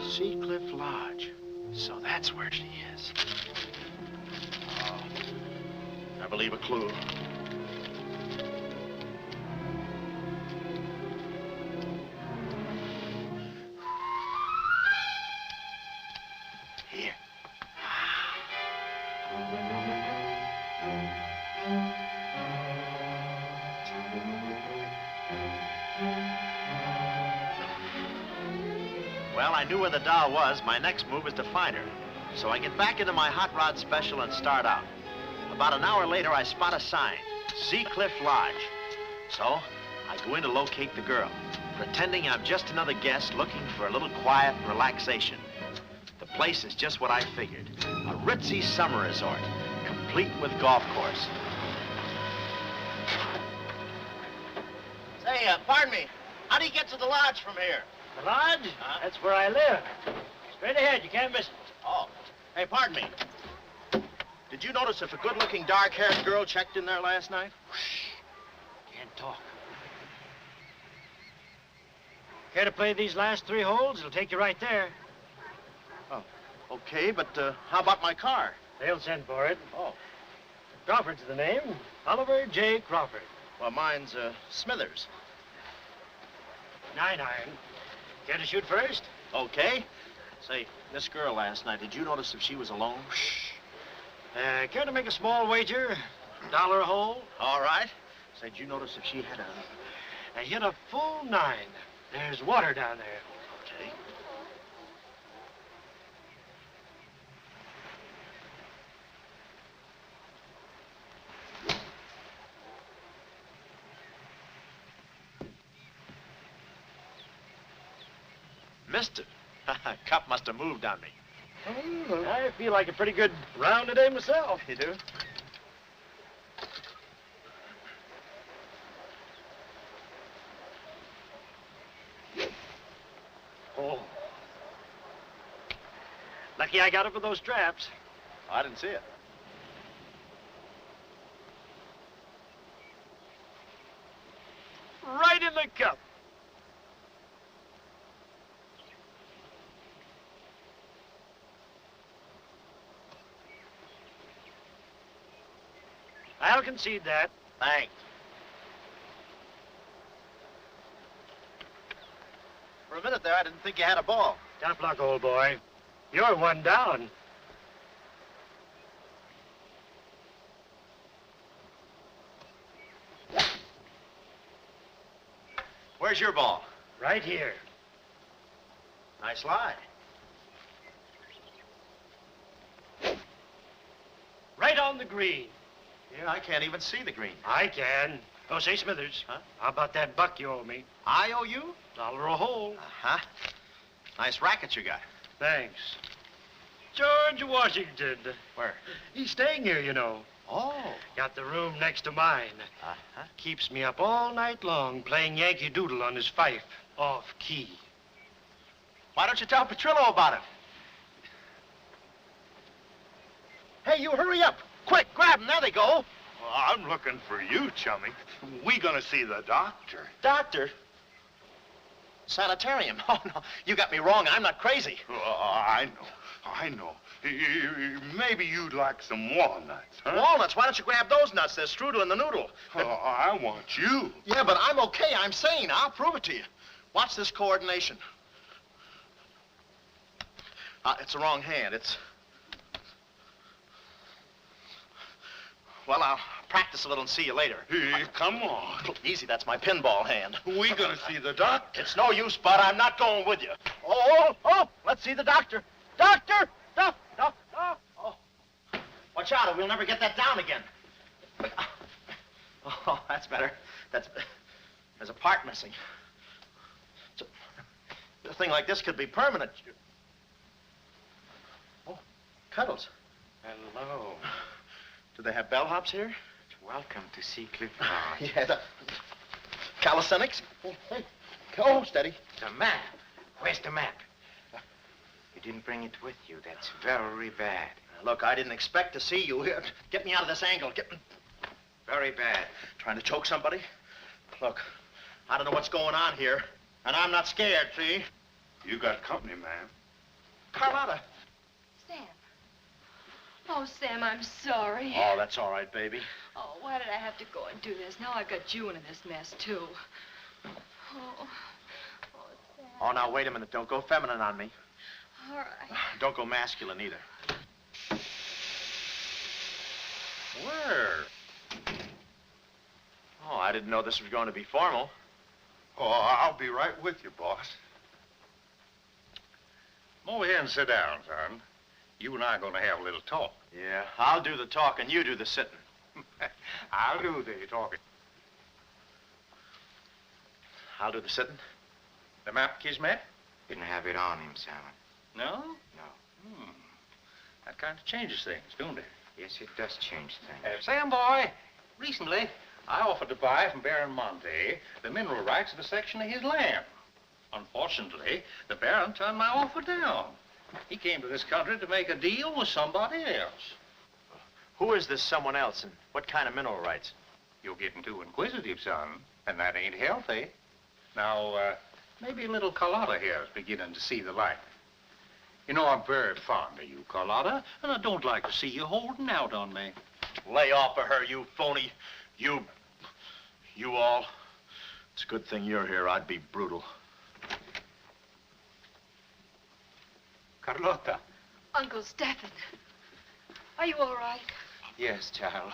Speaker 3: Sea Cliff Lodge. So that's where she is. Oh, I believe a clue. Here. Well, I knew where the doll was. My next move is to find her. So I get back into my hot rod special and start out. About an hour later, I spot a sign, Sea Cliff Lodge. So I go in to locate the girl, pretending I'm just another guest looking for a little quiet relaxation. The place is just what I figured, a ritzy summer resort, complete with golf course.
Speaker 5: Say, pardon me. How do you get to the lodge from here?
Speaker 13: The lodge? That's where I live. Straight ahead, you can't miss it.
Speaker 5: Oh. Hey, pardon me. Did you notice if a good-looking, dark-haired girl checked in there last night?
Speaker 13: Can't talk. Care to play these last 3 holes? It'll take you right there.
Speaker 5: Oh, okay, but how about my car?
Speaker 13: They'll send for it.
Speaker 5: Oh.
Speaker 13: Crawford's the name. Oliver J. Crawford.
Speaker 5: Well, mine's Smithers.
Speaker 13: 9 iron. Care to shoot first?
Speaker 5: Okay. Say, this girl last night, did you notice if she was alone?
Speaker 13: Care to make a small wager? $1 a hole?
Speaker 5: All right. Say, did you notice if she had a...
Speaker 13: I hit a full 9. There's water down there.
Speaker 5: Okay.
Speaker 3: Mister. Cup must have moved on me.
Speaker 13: I feel like a pretty good round today myself.
Speaker 3: You do?
Speaker 13: Oh. Lucky I got up with those straps.
Speaker 3: I didn't see it.
Speaker 13: Right in the cup. I'll concede that.
Speaker 3: Thanks. For a minute there, I didn't think you had a ball.
Speaker 13: Tough luck, old boy. You're one down.
Speaker 3: Where's your ball?
Speaker 13: Right here.
Speaker 3: Nice lie.
Speaker 13: Right on the green.
Speaker 3: Yeah, I can't even see the green.
Speaker 13: I can. Oh, say, Smithers.
Speaker 3: Huh?
Speaker 13: How about that buck you owe me?
Speaker 3: I owe you?
Speaker 13: $1 a hole.
Speaker 3: Uh-huh. Nice racket you got.
Speaker 13: Thanks. George Washington.
Speaker 3: Where?
Speaker 13: He's staying here, you know.
Speaker 3: Oh.
Speaker 13: Got the room next to mine.
Speaker 3: Uh-huh.
Speaker 13: Keeps me up all night long playing Yankee Doodle on his fife. Off key.
Speaker 3: Why don't you tell Petrillo about it? Hey, you hurry up. Quick, grab them. There they go.
Speaker 12: Well, I'm looking for you, chummy. We gonna see the doctor.
Speaker 3: Doctor? Sanatorium. Oh, no. You got me wrong. I'm not crazy.
Speaker 12: Oh, I know. Maybe you'd like some walnuts, huh?
Speaker 3: Walnuts? Why don't you grab those nuts? There's strudel in the noodle.
Speaker 12: Oh, I want you.
Speaker 3: Yeah, but I'm okay. I'm sane. I'll prove it to you. Watch this coordination. It's the wrong hand. It's... Well, I'll practice a little and see you later.
Speaker 12: Hey, come on.
Speaker 3: Easy, that's my pinball hand.
Speaker 12: We gonna see the doctor.
Speaker 3: It's no use, Bud. I'm not going with you. Oh, let's see the doctor. Doctor! Oh. Watch out, or we'll never get that down again. Oh, that's better. There's a part missing. A thing like this could be permanent. Oh, Cuddles.
Speaker 8: Hello.
Speaker 3: Do they have bellhops here?
Speaker 8: Welcome to see Clifford.
Speaker 3: Yeah, the calisthenics. Hey, oh, steady.
Speaker 8: The map. Where's the map? You didn't bring it with you. That's very bad.
Speaker 3: Look, I didn't expect to see you here. Get me out of this angle. Get me...
Speaker 8: Very bad.
Speaker 3: Trying to choke somebody? Look, I don't know what's going on here, and I'm not scared, see?
Speaker 12: You got company, ma'am.
Speaker 3: Carlotta.
Speaker 4: Sam. Oh, Sam, I'm sorry.
Speaker 3: Oh, that's all right, baby.
Speaker 4: Oh, why did I have to go and do this? Now I've got you into this mess, too. Oh, Sam.
Speaker 3: Oh, now, wait a minute. Don't go feminine on me.
Speaker 4: All right.
Speaker 3: Don't go masculine, either. Where? Oh, I didn't know this was going to be formal.
Speaker 12: Oh, I'll be right with you, boss.
Speaker 10: Come over here and sit down, son. You and I are going to have a little talk.
Speaker 3: Yeah, I'll do the talking, you do the sitting.
Speaker 10: I'll do the talking.
Speaker 3: I'll do the sitting.
Speaker 10: The map, Kismet?
Speaker 8: Didn't have it on him, Simon.
Speaker 10: No?
Speaker 8: No.
Speaker 10: That kind of changes things, don't it?
Speaker 8: Yes, it does change things.
Speaker 10: Sam, boy, recently I offered to buy from Baron Monte the mineral rights of a section of his land. Unfortunately, the Baron turned my offer down. He came to this country to make a deal with somebody else.
Speaker 3: Who is this someone else, and what kind of mineral rights?
Speaker 10: You're getting too inquisitive, son, and that ain't healthy. Now, maybe little Carlotta here is beginning to see the light. You know, I'm very fond of you, Carlotta, and I don't like to see you holding out on me.
Speaker 3: Lay off of her, you phony. You all. It's a good thing you're here. I'd be brutal.
Speaker 10: Carlotta.
Speaker 4: Uncle Stephen. Are you all right?
Speaker 8: Yes, child.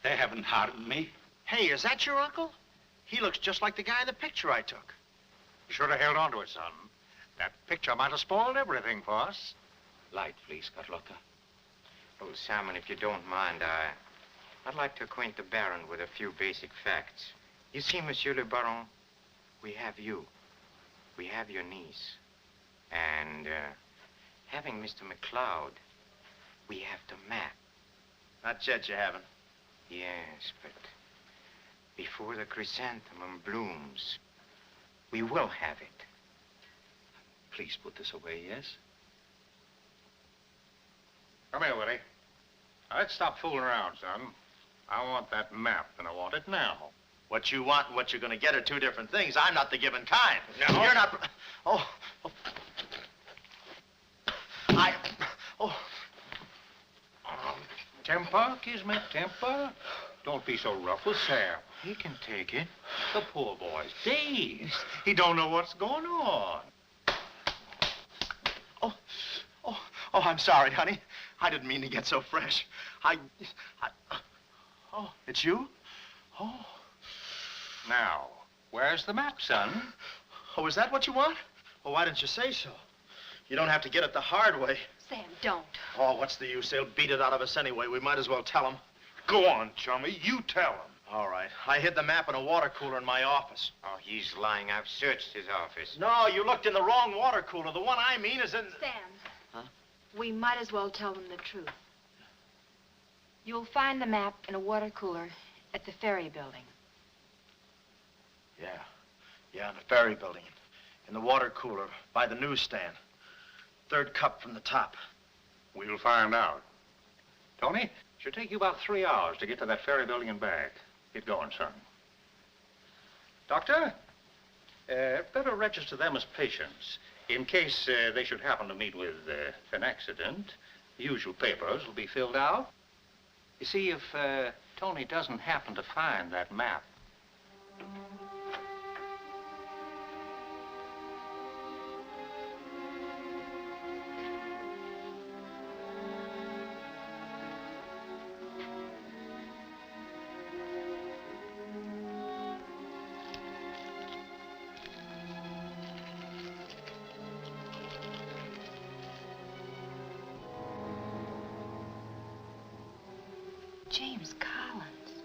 Speaker 12: They haven't harmed me.
Speaker 3: Hey, is that your uncle? He looks just like the guy in the picture I took.
Speaker 10: You should have held on to it, son. That picture might have spoiled everything for us.
Speaker 8: Light, please, Carlotta. Oh, Simon, if you don't mind, I'd like to acquaint the Baron with a few basic facts. You see, Monsieur le Baron, we have you. We have your niece. And, having Mr. McCloud, we have the map.
Speaker 3: Not yet, you haven't.
Speaker 8: Yes, but before the chrysanthemum blooms, we will have it.
Speaker 10: Please put this away, yes? Come here, Willie. Now, let's stop fooling around, son. I want that map, and I want it now.
Speaker 3: What you want and what you're going to get are two different things. I'm not the given kind.
Speaker 10: No.
Speaker 3: You're not... Oh.
Speaker 10: Temper, Kismet, temper. Don't be so rough with Sam.
Speaker 8: He can take it.
Speaker 10: The poor boy's dazed. He don't know what's going on.
Speaker 3: Oh, I'm sorry, honey. I didn't mean to get so fresh. Oh, it's you? Oh.
Speaker 10: Now, where's the map, son?
Speaker 3: Oh, is that what you want? Well, why didn't you say so? You don't have to get it the hard way.
Speaker 4: Sam, don't.
Speaker 3: Oh, what's the use? They'll beat it out of us anyway. We might as well tell them.
Speaker 12: Go on, chummy. You tell him.
Speaker 3: All right. I hid the map in a water cooler in my office.
Speaker 8: Oh, he's lying. I've searched his office.
Speaker 3: No, you looked in the wrong water cooler. The one I mean is in...
Speaker 4: Sam.
Speaker 3: Huh?
Speaker 4: We might as well tell them the truth. You'll find the map in a water cooler at the ferry building.
Speaker 3: Yeah, in the ferry building. In the water cooler by the newsstand. Third cup from the top.
Speaker 10: We'll find out. Tony, should take you about 3 hours to get to that ferry building and back. Get going, son. Doctor, better register them as patients. In case they should happen to meet with an accident, the usual papers will be filled out. You see, if Tony doesn't happen to find that map,
Speaker 4: James Collins.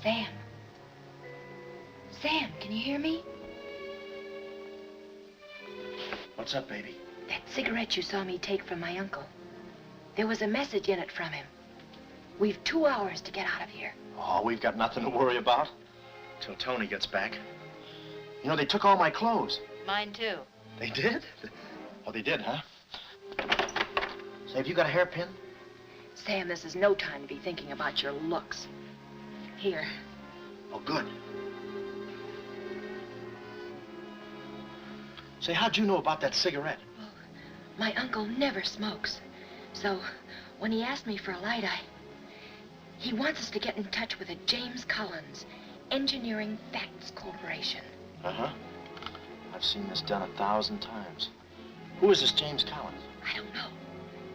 Speaker 4: Sam. Sam, can you hear me?
Speaker 3: What's up, baby?
Speaker 4: That cigarette you saw me take from my uncle. There was a message in it from him. We've 2 hours to get out of here.
Speaker 3: Oh, we've got nothing to worry about. Till Tony gets back. You know, they took all my clothes.
Speaker 4: Mine too.
Speaker 3: They did? Oh, they did, huh? Say, have you got a hairpin?
Speaker 4: Sam, this is no time to be thinking about your looks. Here.
Speaker 3: Oh, good. Say, how'd you know about that cigarette?
Speaker 4: Well, my uncle never smokes. So, when he asked me for a light, he wants us to get in touch with a James Collins, Engineering Facts Corporation.
Speaker 3: Uh-huh. I've seen this done 1,000 times. Who is this James Collins?
Speaker 4: I don't know,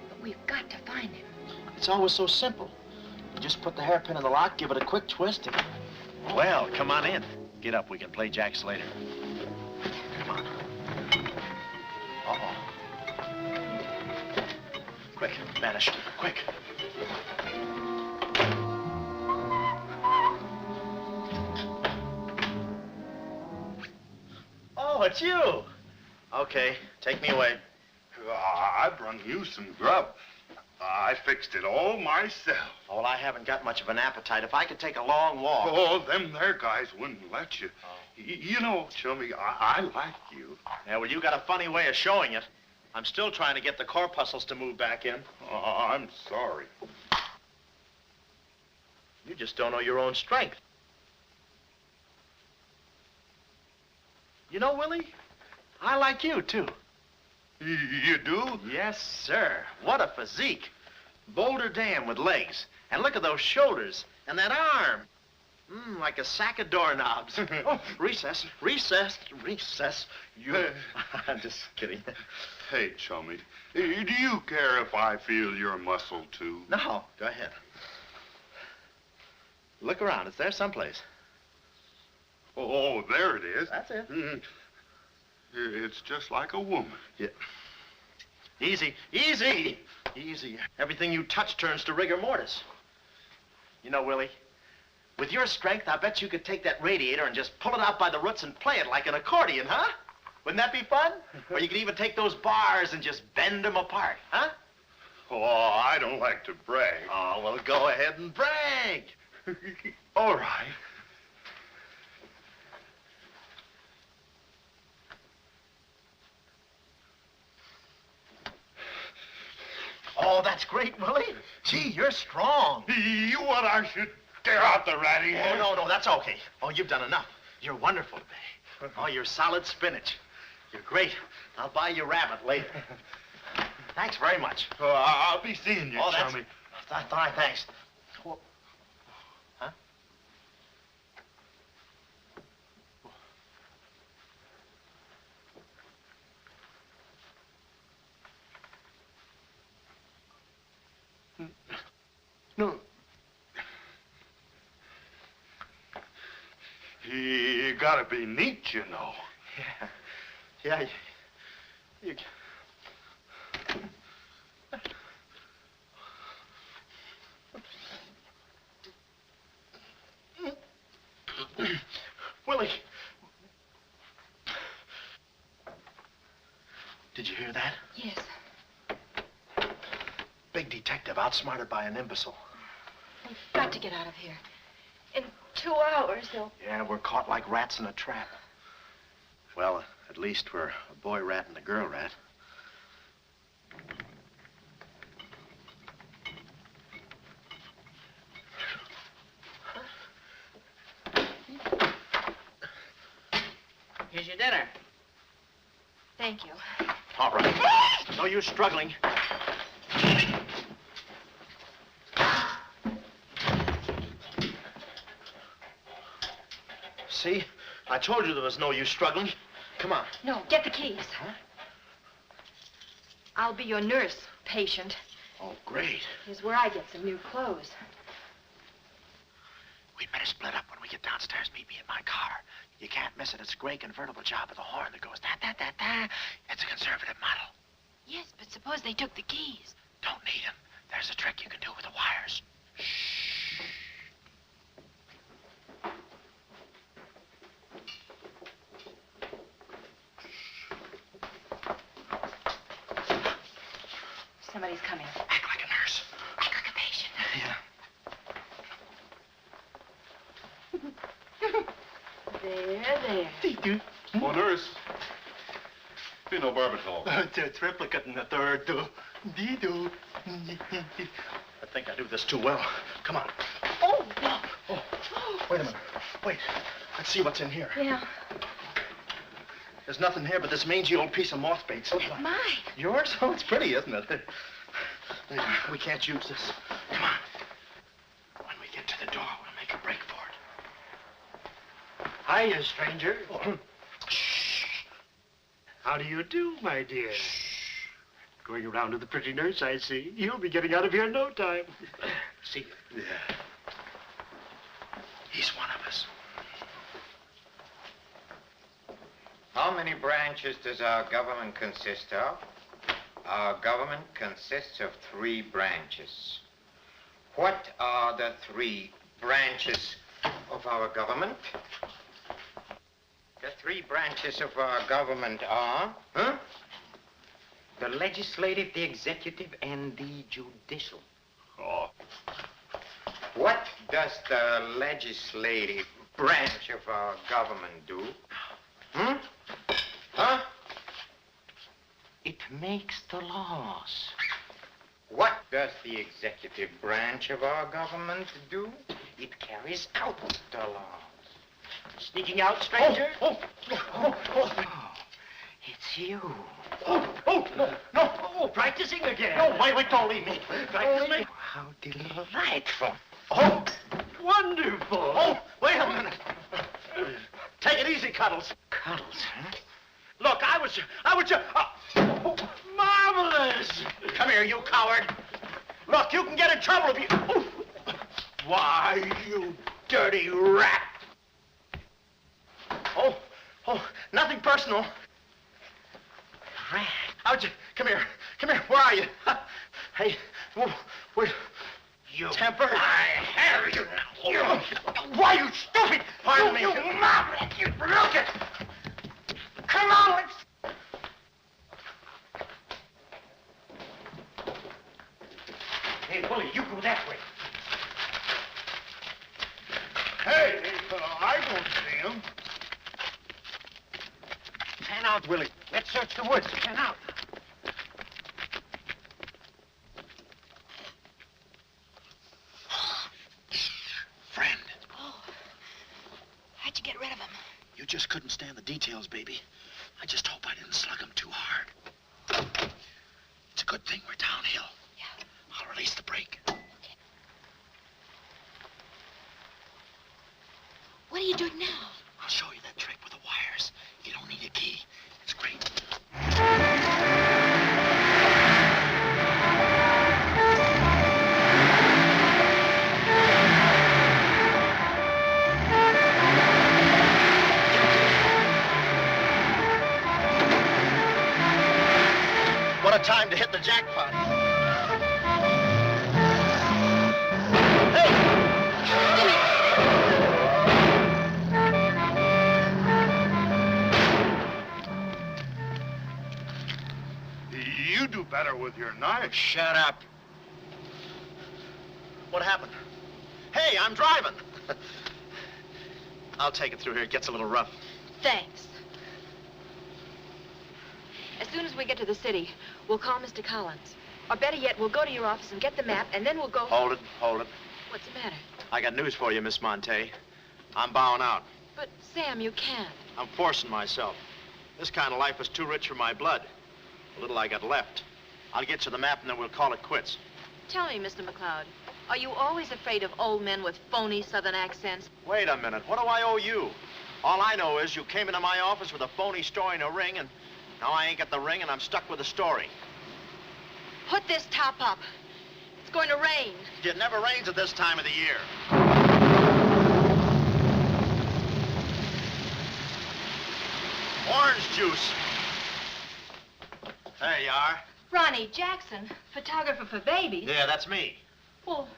Speaker 4: but we've got to find him.
Speaker 3: It's always so simple. You just put the hairpin in the lock, give it a quick twist, and...
Speaker 5: Well, come on in. Get up. We can play jacks later.
Speaker 3: Come on. Uh-oh. Quick, vanish. Quick. Oh, it's you. Okay, take me away.
Speaker 12: I brung you some grub. I fixed it all myself.
Speaker 3: Oh, well, I haven't got much of an appetite. If I could take a long walk.
Speaker 12: Oh, them there guys wouldn't let you. You know, chummy, I like you.
Speaker 3: Yeah, well, you got a funny way of showing it. I'm still trying to get the corpuscles to move back in.
Speaker 12: Oh, I'm sorry.
Speaker 3: You just don't know your own strength. You know, Willie, I like you, too.
Speaker 12: You do?
Speaker 3: Yes, sir. What a physique. Boulder Dam with legs. And look at those shoulders. And that arm. Like a sack of doorknobs. Oh, recess, recess, recess. You... I'm just kidding.
Speaker 12: Hey, chummy, do you care if I feel your muscle, too?
Speaker 3: No, go ahead. Look around. It's there someplace.
Speaker 12: Oh, there it is.
Speaker 3: That's it.
Speaker 12: It's just like a woman.
Speaker 3: Yeah. Easy, easy, easy. Everything you touch turns to rigor mortis. You know, Willie,
Speaker 5: With your strength, I bet you could take that radiator and just pull it out by the roots and play it like an accordion, huh? Wouldn't that be fun? Or you could even take those bars and just bend them apart, huh?
Speaker 12: Oh, I don't like to brag.
Speaker 5: Oh, well, go ahead and brag.
Speaker 12: All right.
Speaker 5: Oh, that's great, Willie. Gee, you're strong.
Speaker 12: You want I should tear out the ratty
Speaker 5: Oh, no, that's okay. Oh, you've done enough. You're wonderful today. Oh, you're solid spinach. You're great. I'll buy you rabbit later. Thanks very much.
Speaker 12: Oh, I'll be seeing you, chummy.
Speaker 5: That's all right, thanks. Well, huh?
Speaker 12: No. You gotta be neat, you know.
Speaker 5: Yeah. You... Willie. Did you hear that?
Speaker 4: Yes.
Speaker 5: Big detective outsmarted by an imbecile.
Speaker 4: We've got to get out of here. In 2 hours, they'll...
Speaker 5: Yeah, we're caught like rats in a trap. Well, at least we're a boy rat and a girl rat.
Speaker 7: Here's your dinner.
Speaker 4: Thank you.
Speaker 5: All right. No use struggling. See? I told you there was no use struggling. Come on.
Speaker 4: No, get the keys.
Speaker 5: Huh?
Speaker 4: I'll be your nurse, patient.
Speaker 5: Oh, great.
Speaker 4: Here's where I get some new clothes.
Speaker 5: We'd better split up when we get downstairs. Meet me in my car. You can't miss it. It's a gray convertible job with a horn that goes da-da-da-da. It's a conservative model.
Speaker 4: Yes, but suppose they took the keys.
Speaker 5: Don't need them. There's a trick you can do with the wires.
Speaker 4: Somebody's coming.
Speaker 5: Act like a nurse.
Speaker 4: Act like a patient.
Speaker 5: Yeah.
Speaker 4: There.
Speaker 12: Oh, nurse. Be no barbital.
Speaker 5: The triplicate in the third. I think I do this too well. Come on.
Speaker 4: Oh, no.
Speaker 5: Oh, wait a minute. Wait. Let's see what's in here.
Speaker 4: Yeah.
Speaker 5: There's nothing here but this mangy old piece of moth bait. So
Speaker 4: It's mine.
Speaker 5: yours? Oh, it's pretty, isn't it? We can't use this. Come on. When we get to the door, we'll make a break for it.
Speaker 13: Hiya, stranger.
Speaker 5: Shh.
Speaker 13: How do you do, my dear? Going around to the pretty nurse, I see. You'll be getting out of here in no time. See?
Speaker 5: Yeah. He's one of us.
Speaker 8: How many branches does our government consist of? Our government consists of 3 branches. What are the 3 branches of our government? The 3 branches of our government are, the legislative, the executive, and the judicial.
Speaker 12: Oh.
Speaker 8: What does the legislative branch of our government do? Huh? It makes the laws. What does the executive branch of our government do? It carries out the laws.
Speaker 13: Sneaking out, stranger?
Speaker 8: Oh, it's you.
Speaker 13: No, practicing again.
Speaker 5: No, wait, don't leave me.
Speaker 13: Practice me.
Speaker 8: How delightful.
Speaker 13: Oh, wonderful.
Speaker 5: Oh, wait a minute. Take it easy, Cuddles.
Speaker 8: Cuddles, huh?
Speaker 5: Look, I was
Speaker 13: Marvelous.
Speaker 5: Come here, you coward. Look, you can get in trouble if you... Why, you dirty rat. Oh, nothing personal.
Speaker 8: Rat.
Speaker 5: Come here. Where are you? Hey, wait.
Speaker 8: You.
Speaker 5: Temper?
Speaker 8: I have you now.
Speaker 5: You. Why, you stupid!
Speaker 8: Pardon me.
Speaker 5: You mouth! You look it! Come on, let's...
Speaker 13: Hey, Willie, you go that way.
Speaker 12: Hey, I don't see him.
Speaker 13: Pan out, Willie. Let's search the woods. Pan out.
Speaker 5: Friend,
Speaker 4: Oh. How'd you get rid of him?
Speaker 5: you just couldn't stand the details, baby. I just hope I didn't slug him too hard. It's a good thing we're downhill.
Speaker 4: Yeah.
Speaker 5: I'll release the brake.
Speaker 4: What are you doing now?
Speaker 5: I'll show you that trick with the wires. You don't need a key. It's great. What a time to hit the jackpot.
Speaker 12: You do better with your knife.
Speaker 5: Shut up. What happened? Hey, I'm driving. I'll take it through here. It gets a little rough.
Speaker 4: Thanks. As soon as we get to the city, we'll call Mr. Collins. Or better yet, we'll go to your office and get the map, and then we'll go...
Speaker 3: Hold it.
Speaker 4: What's the matter?
Speaker 3: I got news for you, Miss Monte. I'm bowing out.
Speaker 4: But, Sam, you can't.
Speaker 3: I'm forcing myself. This kind of life is too rich for my blood. The little I got left. I'll get you the map and then we'll call it quits.
Speaker 4: Tell me, Mr. McLeod, are you always afraid of old men with phony southern accents?
Speaker 3: Wait a minute. What do I owe you? All I know is you came into my office with a phony story and a ring, and now I ain't got the ring and I'm stuck with the story.
Speaker 4: Put this top up. It's going to rain.
Speaker 3: It never rains at this time of the year. Orange juice. There you are.
Speaker 4: Ronnie Jackson, photographer for babies.
Speaker 3: Yeah, that's me.
Speaker 4: Well,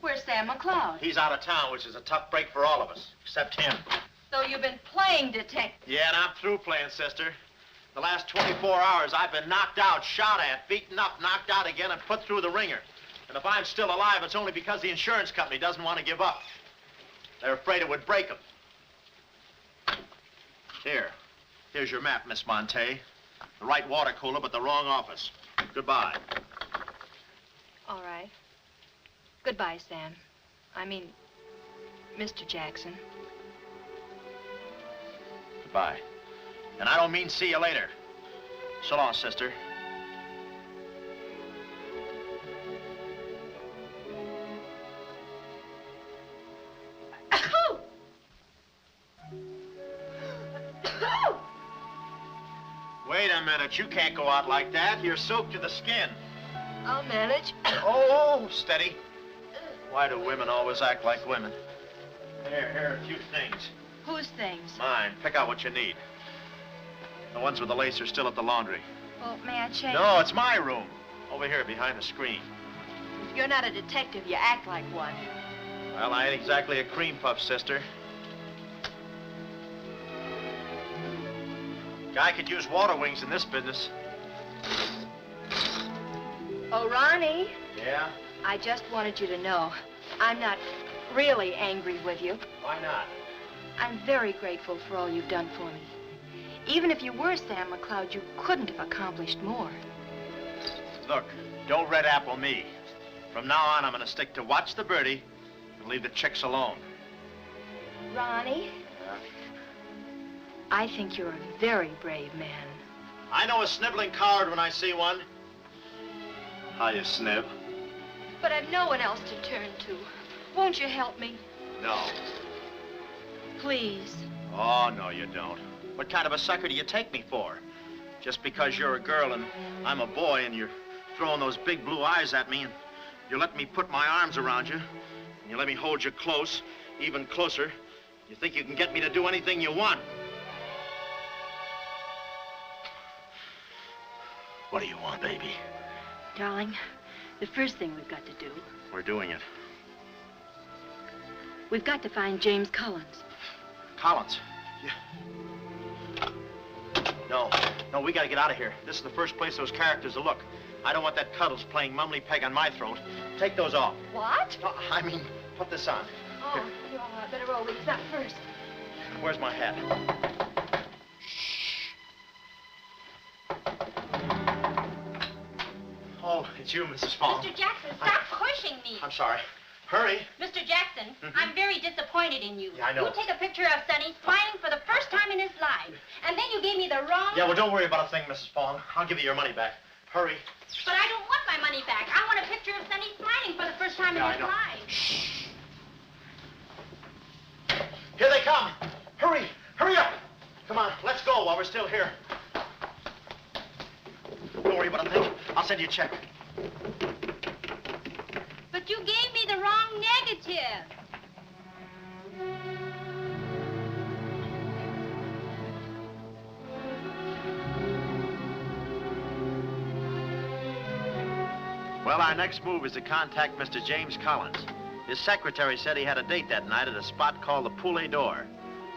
Speaker 4: where's Sam McLeod?
Speaker 3: He's out of town, which is a tough break for all of us, except him.
Speaker 4: So you've been playing detective.
Speaker 3: Yeah, and I'm through playing, sister. The last 24 hours, I've been knocked out, shot at, beaten up, knocked out again, and put through the ringer. And if I'm still alive, it's only because the insurance company doesn't want to give up. They're afraid it would break them. Here's your map, Miss Monte. The right water cooler, but the wrong office. Goodbye.
Speaker 4: All right. Goodbye, Sam. I mean, Mr. Jackson.
Speaker 3: Goodbye. And I don't mean see you later. So long, sister. Wait a minute. You can't go out like that. You're soaked to the skin.
Speaker 4: I'll manage.
Speaker 3: Oh, steady. Why do women always act like women? Here are a few things.
Speaker 4: Whose things?
Speaker 3: Mine. Pick out what you need. The ones with the lace are still at the laundry.
Speaker 4: Well, may I change?
Speaker 3: No, it's my room. Over here, behind the screen.
Speaker 4: If you're not a detective, you act like one.
Speaker 3: Well, I ain't exactly a cream puff, sister. Guy could use water wings in this business.
Speaker 4: Oh, Ronnie.
Speaker 3: Yeah?
Speaker 4: I just wanted you to know, I'm not really angry with you.
Speaker 3: Why not?
Speaker 4: I'm very grateful for all you've done for me. Even if you were Sam McLeod, you couldn't have accomplished more.
Speaker 3: Look, don't red apple me. From now on, I'm gonna stick to watch the birdie and leave the chicks alone.
Speaker 4: Ronnie?
Speaker 3: Yeah?
Speaker 4: I think you're a very brave man.
Speaker 3: I know a sniveling coward when I see one. How you snib?
Speaker 4: But I've no one else to turn to. Won't you help me?
Speaker 3: No.
Speaker 4: Please.
Speaker 3: Oh, no, you don't. What kind of a sucker do you take me for? Just because you're a girl and I'm a boy and you're throwing those big blue eyes at me and you're letting me put my arms around you and you let me hold you close, even closer, you think you can get me to do anything you want. What do you want, baby?
Speaker 4: Darling,
Speaker 6: The first thing we've got to do,
Speaker 3: We're doing it.
Speaker 6: we've got to find James Collins.
Speaker 3: Collins. No, we gotta get out of here. This is the first place those characters will look. I don't want that Cuddles playing Mumley Peg on my throat. Take those off.
Speaker 4: What?
Speaker 3: No, I mean, put this on.
Speaker 4: Oh, you're all right. Better roll these out first.
Speaker 3: Where's my hat? Oh, it's you, Mrs. Fong.
Speaker 6: Mr. Jackson, stop pushing me.
Speaker 3: I'm sorry. Hurry.
Speaker 6: Mr. Jackson, I'm very disappointed in you.
Speaker 3: Yeah, I know.
Speaker 6: You take a picture of Sonny smiling for the first time in his life, and then you gave me the wrong...
Speaker 3: Yeah, well, don't worry about a thing, Mrs. Fong. I'll give you your money back. Hurry.
Speaker 6: But I don't want my money back. I want a picture of Sonny smiling for the first time in his life.
Speaker 3: Shh. Here they come. Hurry. Hurry up. Come on, let's go while we're still here. Don't worry about a thing. I'll send you a check.
Speaker 6: But you gave me the wrong negative.
Speaker 3: Well, our next move is to contact Mr. James Collins. His secretary said he had a date that night at a spot called the Poulet d'Or.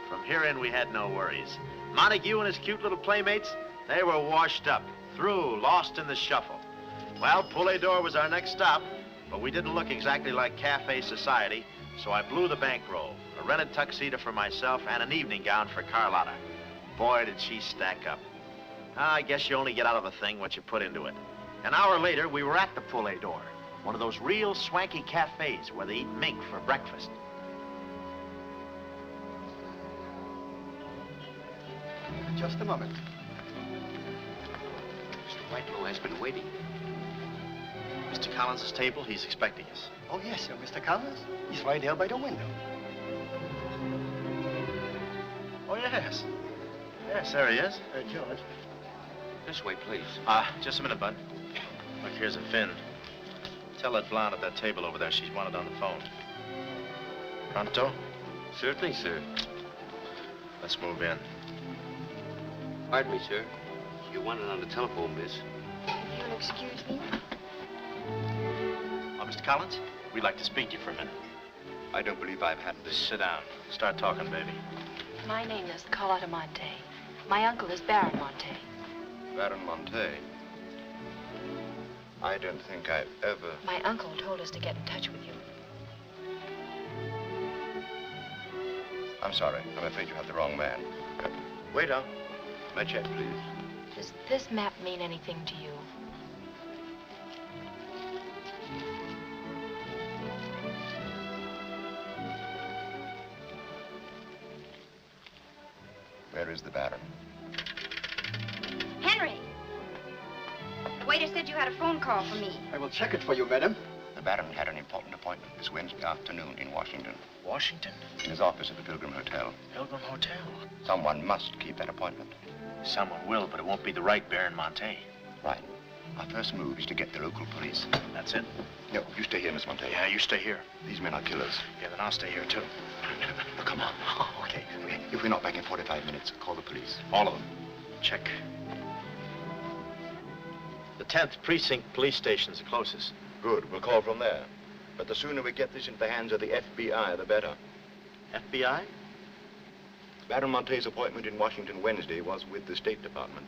Speaker 3: From here in, we had no worries. Montague and his cute little playmates, they were washed up, through, lost in the shuffle. Well, Poulet d'Or was our next stop, but we didn't look exactly like cafe society, so I blew the bankroll, a rented tuxedo for myself and an evening gown for Carlotta. Boy, did she stack up. I guess you only get out of a thing what you put into it. An hour later, we were at the Poulet d'Or, one of those real swanky cafes where they eat mink for breakfast.
Speaker 2: Just a moment.
Speaker 11: Mr. Whitelaw has been waiting.
Speaker 3: Mr. Collins' table, he's expecting us.
Speaker 2: Oh, yes, sir. Mr. Collins? He's right there by the window.
Speaker 3: Oh, yes. Yes, there he is.
Speaker 2: George.
Speaker 11: This way, please.
Speaker 3: Just a minute, Bud. Look, here's a Finn. Tell that blonde at that table over there she's wanted on the phone. Pronto?
Speaker 11: Certainly, sir.
Speaker 3: Let's move in.
Speaker 11: Pardon me, sir. You wanted on the telephone, miss.
Speaker 4: You'll excuse me?
Speaker 3: Mr. Collins, we'd like to speak to you for a minute.
Speaker 1: I don't believe I've had this.
Speaker 3: Sit down. Start talking, baby.
Speaker 4: My name is Carlotta Monte. My uncle is Baron Monte.
Speaker 1: Baron Monte. I don't think I've ever...
Speaker 4: My uncle told us to get in touch with you.
Speaker 1: I'm sorry. I'm afraid you have the wrong man.
Speaker 3: Waiter.
Speaker 1: My check, please.
Speaker 4: Does this map mean anything to you?
Speaker 1: Where is the Baron?
Speaker 6: Henry! The waiter said you had a phone call for me.
Speaker 2: I will check it for you, madam.
Speaker 1: The Baron had an important appointment this Wednesday afternoon in Washington.
Speaker 3: Washington?
Speaker 1: In his office at the Pilgrim Hotel.
Speaker 3: Pilgrim Hotel.
Speaker 1: Someone must keep that appointment.
Speaker 3: Someone will, but it won't be the right Baron Monte.
Speaker 1: Right. Our first move is to get the local police.
Speaker 3: That's it?
Speaker 1: No, you stay here, Miss Monte.
Speaker 3: Yeah, you stay here.
Speaker 1: These men are killers.
Speaker 3: Yeah, then I'll stay here, too.
Speaker 1: Come on. Okay. If we're not back in 45 minutes, call the police.
Speaker 3: All of them. Check. The 10th Precinct Police Station's the closest.
Speaker 1: Good. We'll call from there. But the sooner we get this into the hands of the FBI, the better.
Speaker 3: FBI?
Speaker 1: Baron Monte's appointment in Washington Wednesday was with the State Department.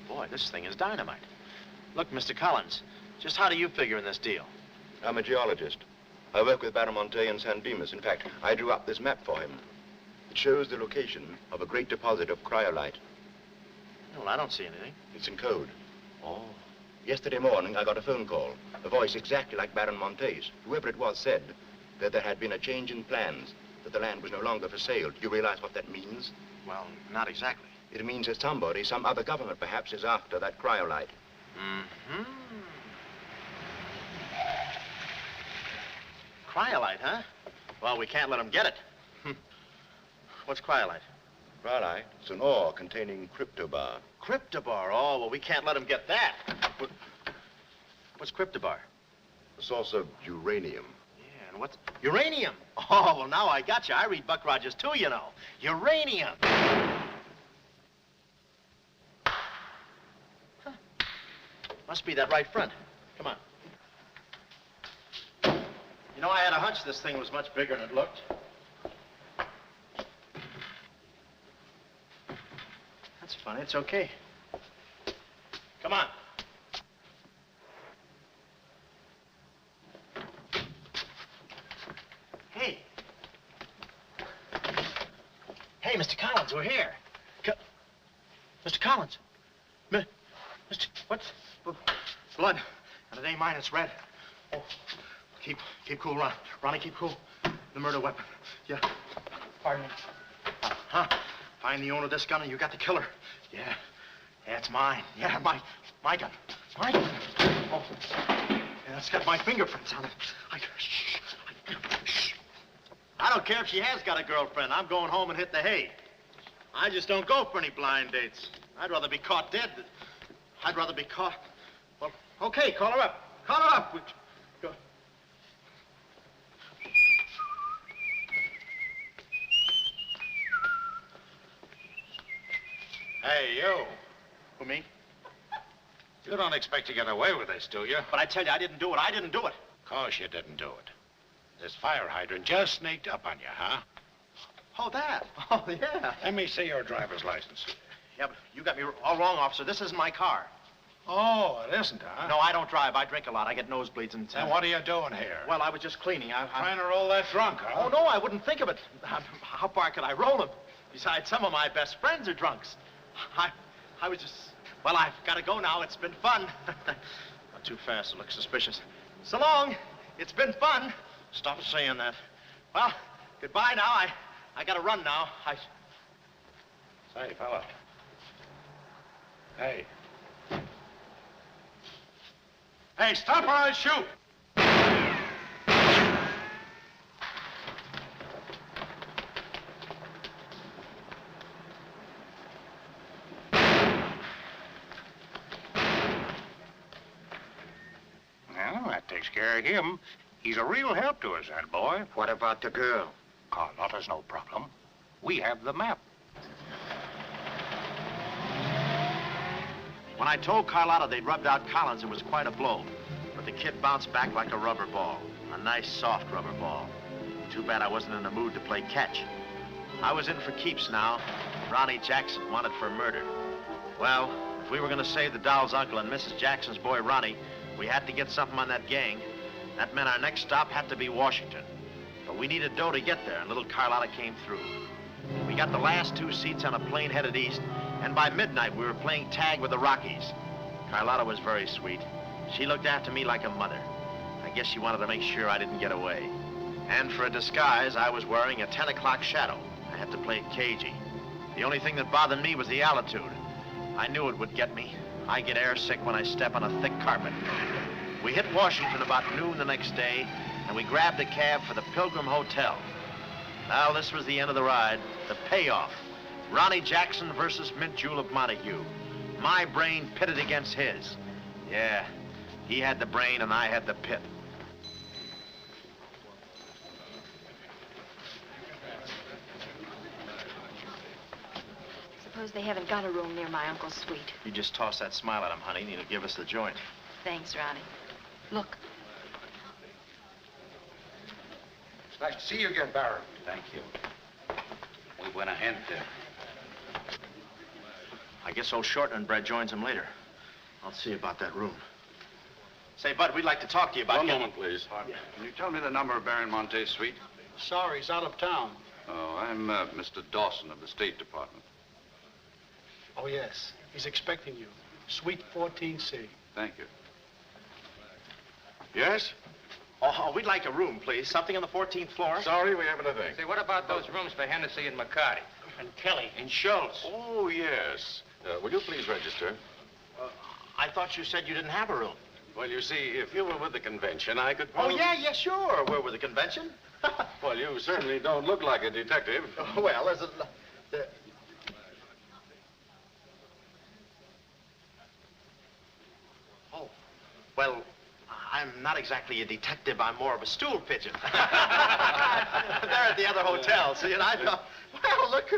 Speaker 3: Boy, this thing is dynamite. Look, Mr. Collins, just how do you figure in this deal?
Speaker 1: I'm a geologist. I work with Baron Monte in San Dimas. In fact, I drew up this map for him. It shows the location of a great deposit of cryolite.
Speaker 3: Well, I don't see anything.
Speaker 1: It's in code.
Speaker 3: Oh.
Speaker 1: Yesterday morning, I got a phone call. A voice exactly like Baron Monte's. Whoever it was said that there had been a change in plans, that the land was no longer for sale. Do you realize what that means?
Speaker 3: Well, not exactly.
Speaker 1: It means that somebody, some other government perhaps, is after that cryolite.
Speaker 3: Mm-hmm. Cryolite, huh? Well, we can't let them get it. What's cryolite?
Speaker 1: Cryolite? It's an ore containing cryptobar.
Speaker 3: Cryptobar? Oh, well, we can't let them get that. What's cryptobar?
Speaker 1: A source of uranium.
Speaker 3: Yeah, and what's... Uranium! Oh, well, now I got you. I read Buck Rogers, too, you know. Uranium! Huh. Must be that right front. Come on.
Speaker 5: You know, I had a hunch this thing was much bigger than it looked. That's funny. It's okay. Come on. Hey. Hey, Mr. Collins, we're here. Mr. Collins. Mr. What's... Blood. And it ain't mine, it's red. Oh, keep cool, Ron. Ronnie, keep cool. The murder weapon. Yeah. Pardon me. Huh? Find the owner of this gun and you got the killer. Yeah. Yeah, it's mine. Yeah, my gun. My gun. Oh. Yeah, it's got my fingerprints on it. Shh. I don't care if she has got a girlfriend. I'm going home and hit the hay. I just don't go for any blind dates. I'd rather be caught dead than... I'd rather be caught... Well, okay, call her up. Call her up. Go.
Speaker 10: Hey, you.
Speaker 5: Who, me?
Speaker 10: You don't expect to get away with this, do you?
Speaker 5: But I tell you, I didn't do it. I didn't do it.
Speaker 10: Of course you didn't do it. This fire hydrant just sneaked up on you, huh?
Speaker 5: Oh, that. Oh, yeah.
Speaker 10: Let me see your driver's license.
Speaker 5: Yeah, but you got me all wrong, officer. This isn't my car.
Speaker 10: Oh, it isn't, huh?
Speaker 5: No, I don't drive. I drink a lot. I get nosebleeds and...
Speaker 10: Then what are you doing here?
Speaker 5: Well, I was just cleaning. I'm
Speaker 10: trying to roll that drunk, huh?
Speaker 5: Oh, no, I wouldn't think of it. How far could I roll him? Besides, some of my best friends are drunks. I was just... Well, I've got to go now. It's been fun. Not too fast. It looks suspicious. So long. It's been fun. Stop saying that. Well, goodbye now. I got to run now.
Speaker 10: Say, fella. Hey. Hey, stop or I'll shoot! Well, that takes care of him. He's a real help to us, that boy.
Speaker 8: What about the girl?
Speaker 10: Carlotta's no problem. We have the map.
Speaker 5: When I told Carlotta they'd rubbed out Collins, it was quite a blow. But the kid bounced back like a rubber ball. A nice, soft rubber ball. Too bad I wasn't in the mood to play catch. I was in for keeps now. Ronnie Jackson wanted for murder. Well, if we were going to save the doll's uncle and Mrs. Jackson's boy, Ronnie, we had to get something on that gang. That meant our next stop had to be Washington. But we needed dough to get there, and little Carlotta came through. We got the last 2 seats on a plane headed east, and by midnight we were playing tag with the Rockies. Carlotta was very sweet. She looked after me like a mother. I guess she wanted to make sure I didn't get away. And for a disguise, I was wearing a 10 o'clock shadow. I had to play it cagey. The only thing that bothered me was the altitude. I knew it would get me. I get airsick when I step on a thick carpet. We hit Washington about noon the next day, and we grabbed a cab for the Pilgrim Hotel. Well, this was the end of the ride, the payoff. Ronnie Jackson versus Mint Julep Montague. My brain pitted against his. Yeah, he had the brain and I had the pit.
Speaker 4: Suppose they haven't got a room near my uncle's suite.
Speaker 5: You just toss that smile at him, honey, and he'll give us the joint.
Speaker 4: Thanks, Ronnie. Look.
Speaker 10: It's nice to see you again, Baron.
Speaker 11: Thank you. Muy buena gente.
Speaker 5: I guess old Shortland joins him later. I'll see about that room. Say, Bud, we'd like to talk to you about...
Speaker 1: One moment, please.
Speaker 5: Yeah.
Speaker 1: Can you tell me the number of Baron Monte's suite?
Speaker 13: Sorry, he's out of town.
Speaker 1: Oh, I'm Mr. Dawson of the State Department.
Speaker 13: Oh, yes. He's expecting you. Suite 14C.
Speaker 1: Thank you.
Speaker 10: Yes?
Speaker 5: Oh, we'd like a room, please. Something on the 14th floor.
Speaker 10: Sorry, we haven't a thing.
Speaker 14: Say, what about those rooms for Hennessy and McCarty?
Speaker 13: And Kelly.
Speaker 5: And Schultz.
Speaker 10: Oh, yes. Will you please register?
Speaker 5: I thought you said you didn't have a room.
Speaker 10: Well, you see, if you were with the convention, I could...
Speaker 5: Oh, yeah, sure. We're with the convention.
Speaker 10: Well, you certainly don't look like a detective.
Speaker 5: Oh, well, there's a... Oh, well, I'm not exactly a detective. I'm more of a stool pigeon. They're at the other hotel, see, and I thought, well, look...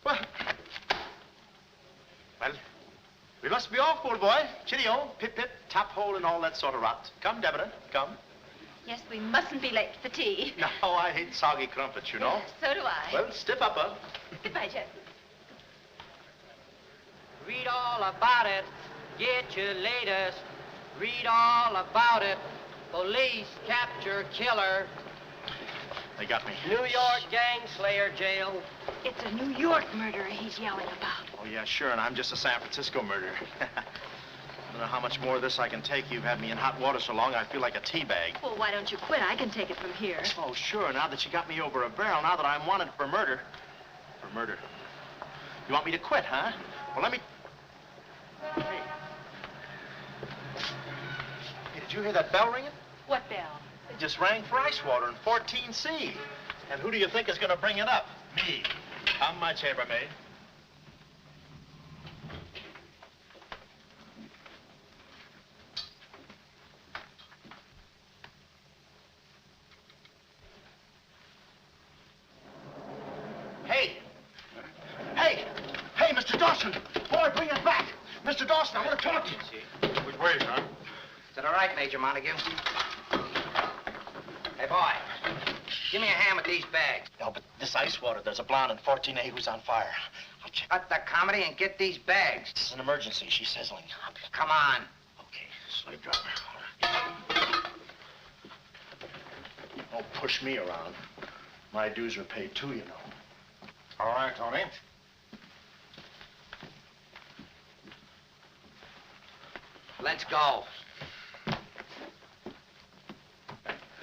Speaker 5: Well, we'd
Speaker 3: Must be off, old boy. Chitty-o, pip-pip, top hole, and all that sort of rot. Come, Deborah, come.
Speaker 6: Yes, we mustn't be late for tea.
Speaker 3: No, I hate soggy crumpets, you know.
Speaker 6: So do I.
Speaker 3: Well, stiff up, bud.
Speaker 6: Goodbye, Jeff.
Speaker 9: Read all about it. Get your latest. Read all about it. Police capture killer.
Speaker 3: They got me.
Speaker 9: New York gang slayer jail.
Speaker 4: It's a New York murderer he's yelling about.
Speaker 3: Oh, yeah, sure, and I'm just a San Francisco murderer. I don't know how much more of this I can take. You've had me in hot water so long, I feel like a tea bag.
Speaker 4: Well, why don't you quit? I can take it from here.
Speaker 3: Oh, sure, now that you got me over a barrel, now that I'm wanted for murder. For murder. You want me to quit, huh? Well, let me... Hey. Hey, did you hear that bell ringing?
Speaker 4: What bell?
Speaker 3: It just rang for ice water in 14C. And who do you think is going to bring it up? Me. Come, my chambermaid. Hey! Hey! Hey, Mr. Dawson! Boy, bring it back! Mr. Dawson, I want to talk to you.
Speaker 10: Which way, son?
Speaker 14: Is that all right, Major Montague? Hey, boy, give me a hand with these bags.
Speaker 3: No, but this ice water, there's a blonde in 14A who's on fire. I'll check.
Speaker 14: Cut the comedy and get these bags.
Speaker 3: This is an emergency. She's sizzling.
Speaker 14: Come on.
Speaker 3: Okay, slave driver. Don't push me around. My dues are paid too, you know.
Speaker 10: All right, Tony.
Speaker 14: Let's go.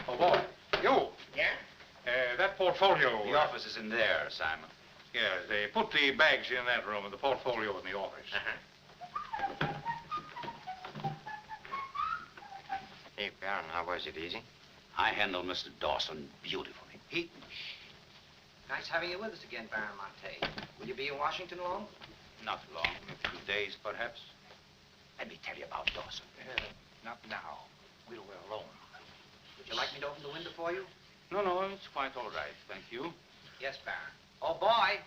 Speaker 10: Oh, boy. You.
Speaker 14: Yeah?
Speaker 10: That portfolio.
Speaker 14: The office is in there, Simon.
Speaker 10: Yeah, they put the bags in that room and the portfolio in the office.
Speaker 14: Hey, Baron, how was it? Easy?
Speaker 11: I handled Mr. Dawson beautifully.
Speaker 14: Nice having you with us again, Baron Monte. Will you be in Washington long?
Speaker 11: Not long, a few days, perhaps. Let me tell you about Dawson.
Speaker 10: Not now. We're alone.
Speaker 14: Would you like me to open the window for you?
Speaker 11: No, it's quite all right, thank you.
Speaker 14: Yes, Baron. Oh, boy.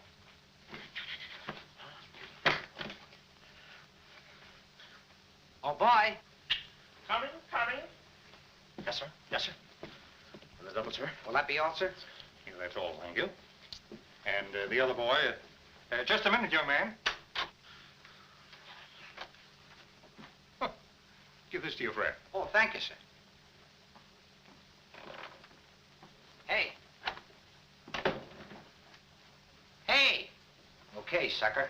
Speaker 14: Oh, boy.
Speaker 10: Coming.
Speaker 3: Yes, sir. Yes, sir. And the double, sir.
Speaker 14: Will that be all, sir?
Speaker 10: Yeah, that's all, thank you. And the other boy, just a minute, young man. Huh. Give this to your friend.
Speaker 14: Oh, thank you, sir. Hey. Hey. Okay, sucker.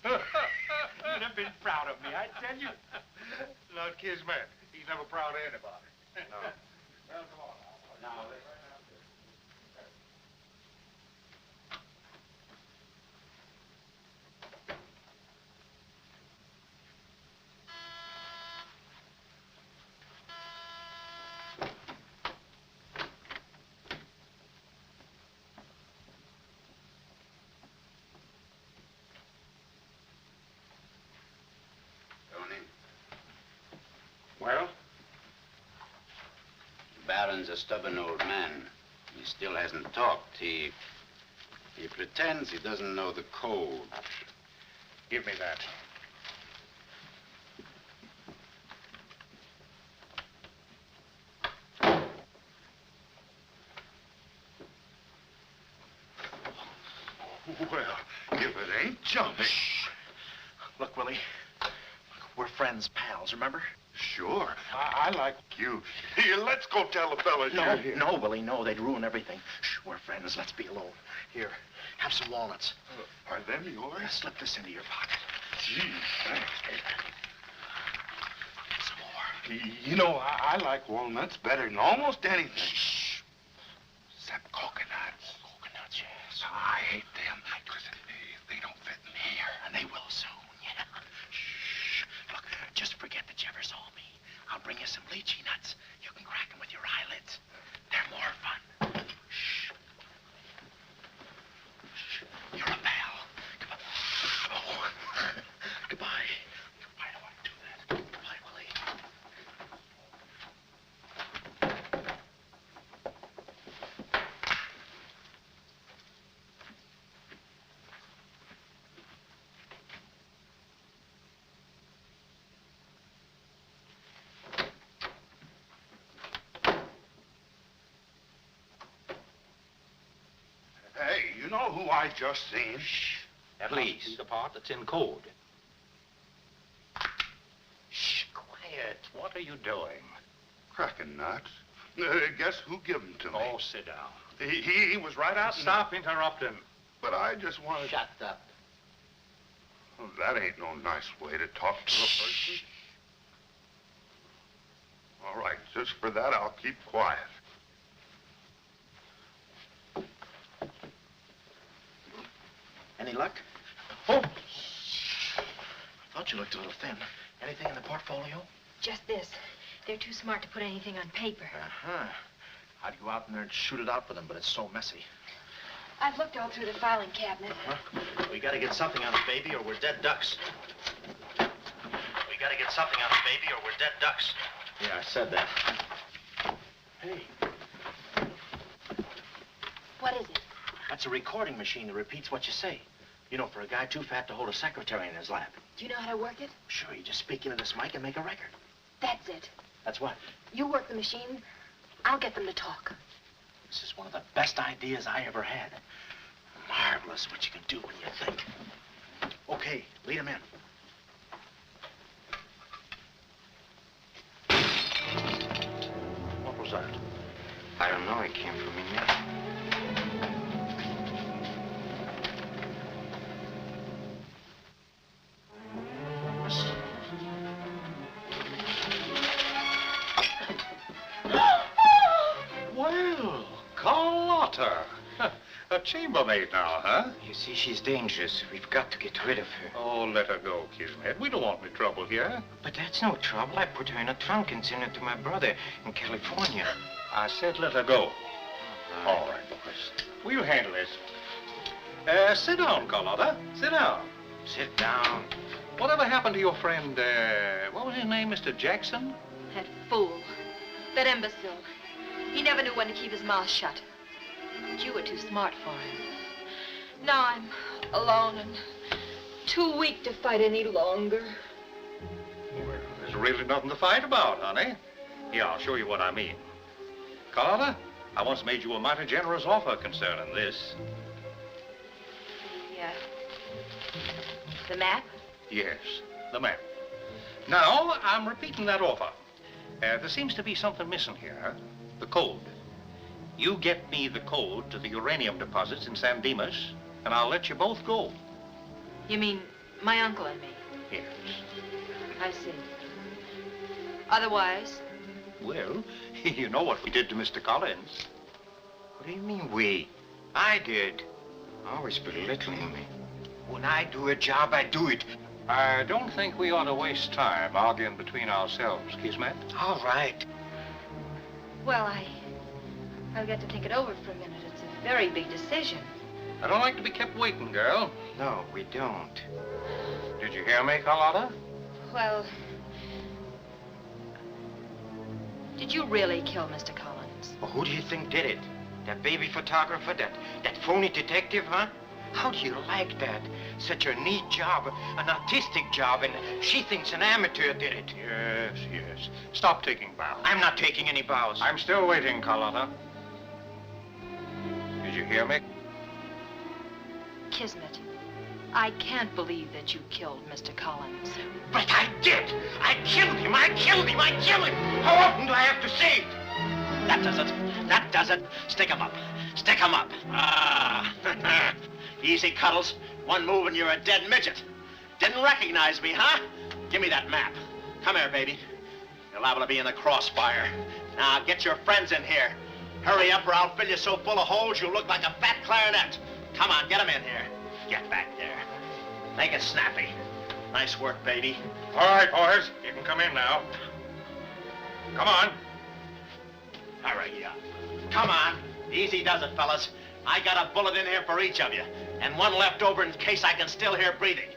Speaker 10: You'd have been proud of me, I tell you. Not Kismet. He's never proud of anybody. No. Well, come on now. Well?
Speaker 11: The Baron's a stubborn old man. He still hasn't talked. He pretends he doesn't know the code.
Speaker 10: Give me that.
Speaker 12: Well, if it ain't jumping.
Speaker 3: Shh. Look, Willie. We're friends, pals, remember?
Speaker 12: Sure. I like you. Here, let's go tell the fellas you're here.
Speaker 3: No, Willie, no. They'd ruin everything. Shh, we're friends. Let's be alone. Here, have some walnuts.
Speaker 12: Are them yours?
Speaker 3: Slip this into your pocket.
Speaker 12: Gee, thanks.
Speaker 3: Some more.
Speaker 12: You know, I like walnuts better than almost anything.
Speaker 3: Shh.
Speaker 12: Except coconuts.
Speaker 3: Coconuts, yes.
Speaker 12: I hate them because they don't fit in here.
Speaker 3: And they will soon, yeah. Shh. Look, just forget that you ever saw me. I'll bring you some lychee nuts. You can crack them with your eyelids. They're more fun. Shh. Shh. You're a pal. Come on. Oh. Goodbye. Goodbye. I don't want to do that. Goodbye, Willie.
Speaker 12: know who I just seen?
Speaker 10: That must be the part that's in code.
Speaker 13: Shh, quiet.
Speaker 10: What are you doing?
Speaker 12: Cracking nuts. Guess who gave him to me?
Speaker 10: Oh, sit down.
Speaker 12: He was right out in
Speaker 10: Stop interrupting.
Speaker 12: But I just wanted...
Speaker 13: Shut up.
Speaker 12: Well, that ain't no nice way to talk to a person. All right, just for that, I'll keep quiet.
Speaker 3: Any luck? Oh! Thought you looked a little thin. Anything in the portfolio?
Speaker 4: Just this. They're too smart to put anything on paper.
Speaker 3: Uh-huh. I'd go out in there and shoot it out with them, but it's so messy.
Speaker 4: I've looked all through the filing cabinet.
Speaker 3: Uh-huh. We gotta get something on the baby or we're dead ducks. We gotta get something on the baby or we're dead ducks. Yeah, I said that. Hey.
Speaker 4: What is it?
Speaker 3: That's a recording machine that repeats what you say. You know, for a guy too fat to hold a secretary in his lap.
Speaker 4: Do you know how to work it?
Speaker 3: Sure, you just speak into this mic and make a record.
Speaker 4: That's it.
Speaker 3: That's what?
Speaker 4: You work the machine. I'll get them to talk.
Speaker 3: This is one of the best ideas I ever had. Marvelous what you can do when you think. Okay, lead him in. What was that?
Speaker 8: I don't know. It came from in there.
Speaker 10: Well, Carlotta. A chambermaid now, huh?
Speaker 8: You see, she's dangerous. We've got to get rid of her.
Speaker 10: Oh, let her go, Kismet. We don't want any trouble here.
Speaker 8: But that's no trouble. I put her in a trunk and sent her to my brother in California.
Speaker 10: I said let her go. All right, boys. We'll handle this. Sit down, Carlotta. Sit down.
Speaker 8: Sit down.
Speaker 10: Whatever happened to your friend, what was his name, Mr. Jackson?
Speaker 4: That fool. That imbecile. He never knew when to keep his mouth shut. But you were too smart for him. Now I'm alone and too weak to fight any longer.
Speaker 10: Well, there's really nothing to fight about, honey. Here, I'll show you what I mean. Carlotta, I once made you a mighty generous offer concerning this.
Speaker 4: Yeah. The map?
Speaker 10: Yes, the map. Now, I'm repeating that offer. There seems to be something missing here. The code. You get me the code to the uranium deposits in San Dimas, and I'll let you both go.
Speaker 4: You mean my uncle and me?
Speaker 10: Yes.
Speaker 4: I see. Otherwise?
Speaker 10: Well, you know what we did to Mr. Collins.
Speaker 8: What do you mean, we? I did. Always belittling me. When I do a job, I do it.
Speaker 10: I don't think we ought to waste time arguing between ourselves, Kismet.
Speaker 8: All right.
Speaker 4: Well, I'll get to think it over for a minute. It's a very big decision.
Speaker 10: I don't like to be kept waiting, girl.
Speaker 8: No, we don't.
Speaker 10: Did you hear me, Carlotta?
Speaker 4: Well, did you really kill Mr. Collins?
Speaker 8: Well, who do you think did it? That baby photographer? That phony detective, huh? How do you like that? Such a neat job, an artistic job, and she thinks an amateur did it.
Speaker 10: Yes, yes. Stop taking bows.
Speaker 8: I'm not taking any bows.
Speaker 10: I'm still waiting, Carlotta. Did you hear me?
Speaker 4: Kismet, I can't believe that you killed Mr. Collins.
Speaker 8: But I did! I killed him! I killed him! I killed him! How often do I have to say it?
Speaker 3: That does it. That does it. Stick 'em up. Stick 'em up. Ah. Easy, Cuddles. One move and you're a dead midget. Didn't recognize me, huh? Give me that map. Come here, baby. You're liable to be in the crossfire. Now, get your friends in here. Hurry up or I'll fill you so full of holes you'll look like a fat clarinet. Come on, get them in here. Get back there. Make it snappy. Nice work, baby.
Speaker 10: All right, boys. You can come in now. Come on.
Speaker 3: Hurry up. Come on. Easy does it, fellas. I got a bullet in here for each of you, and one left over in case I can still hear breathing.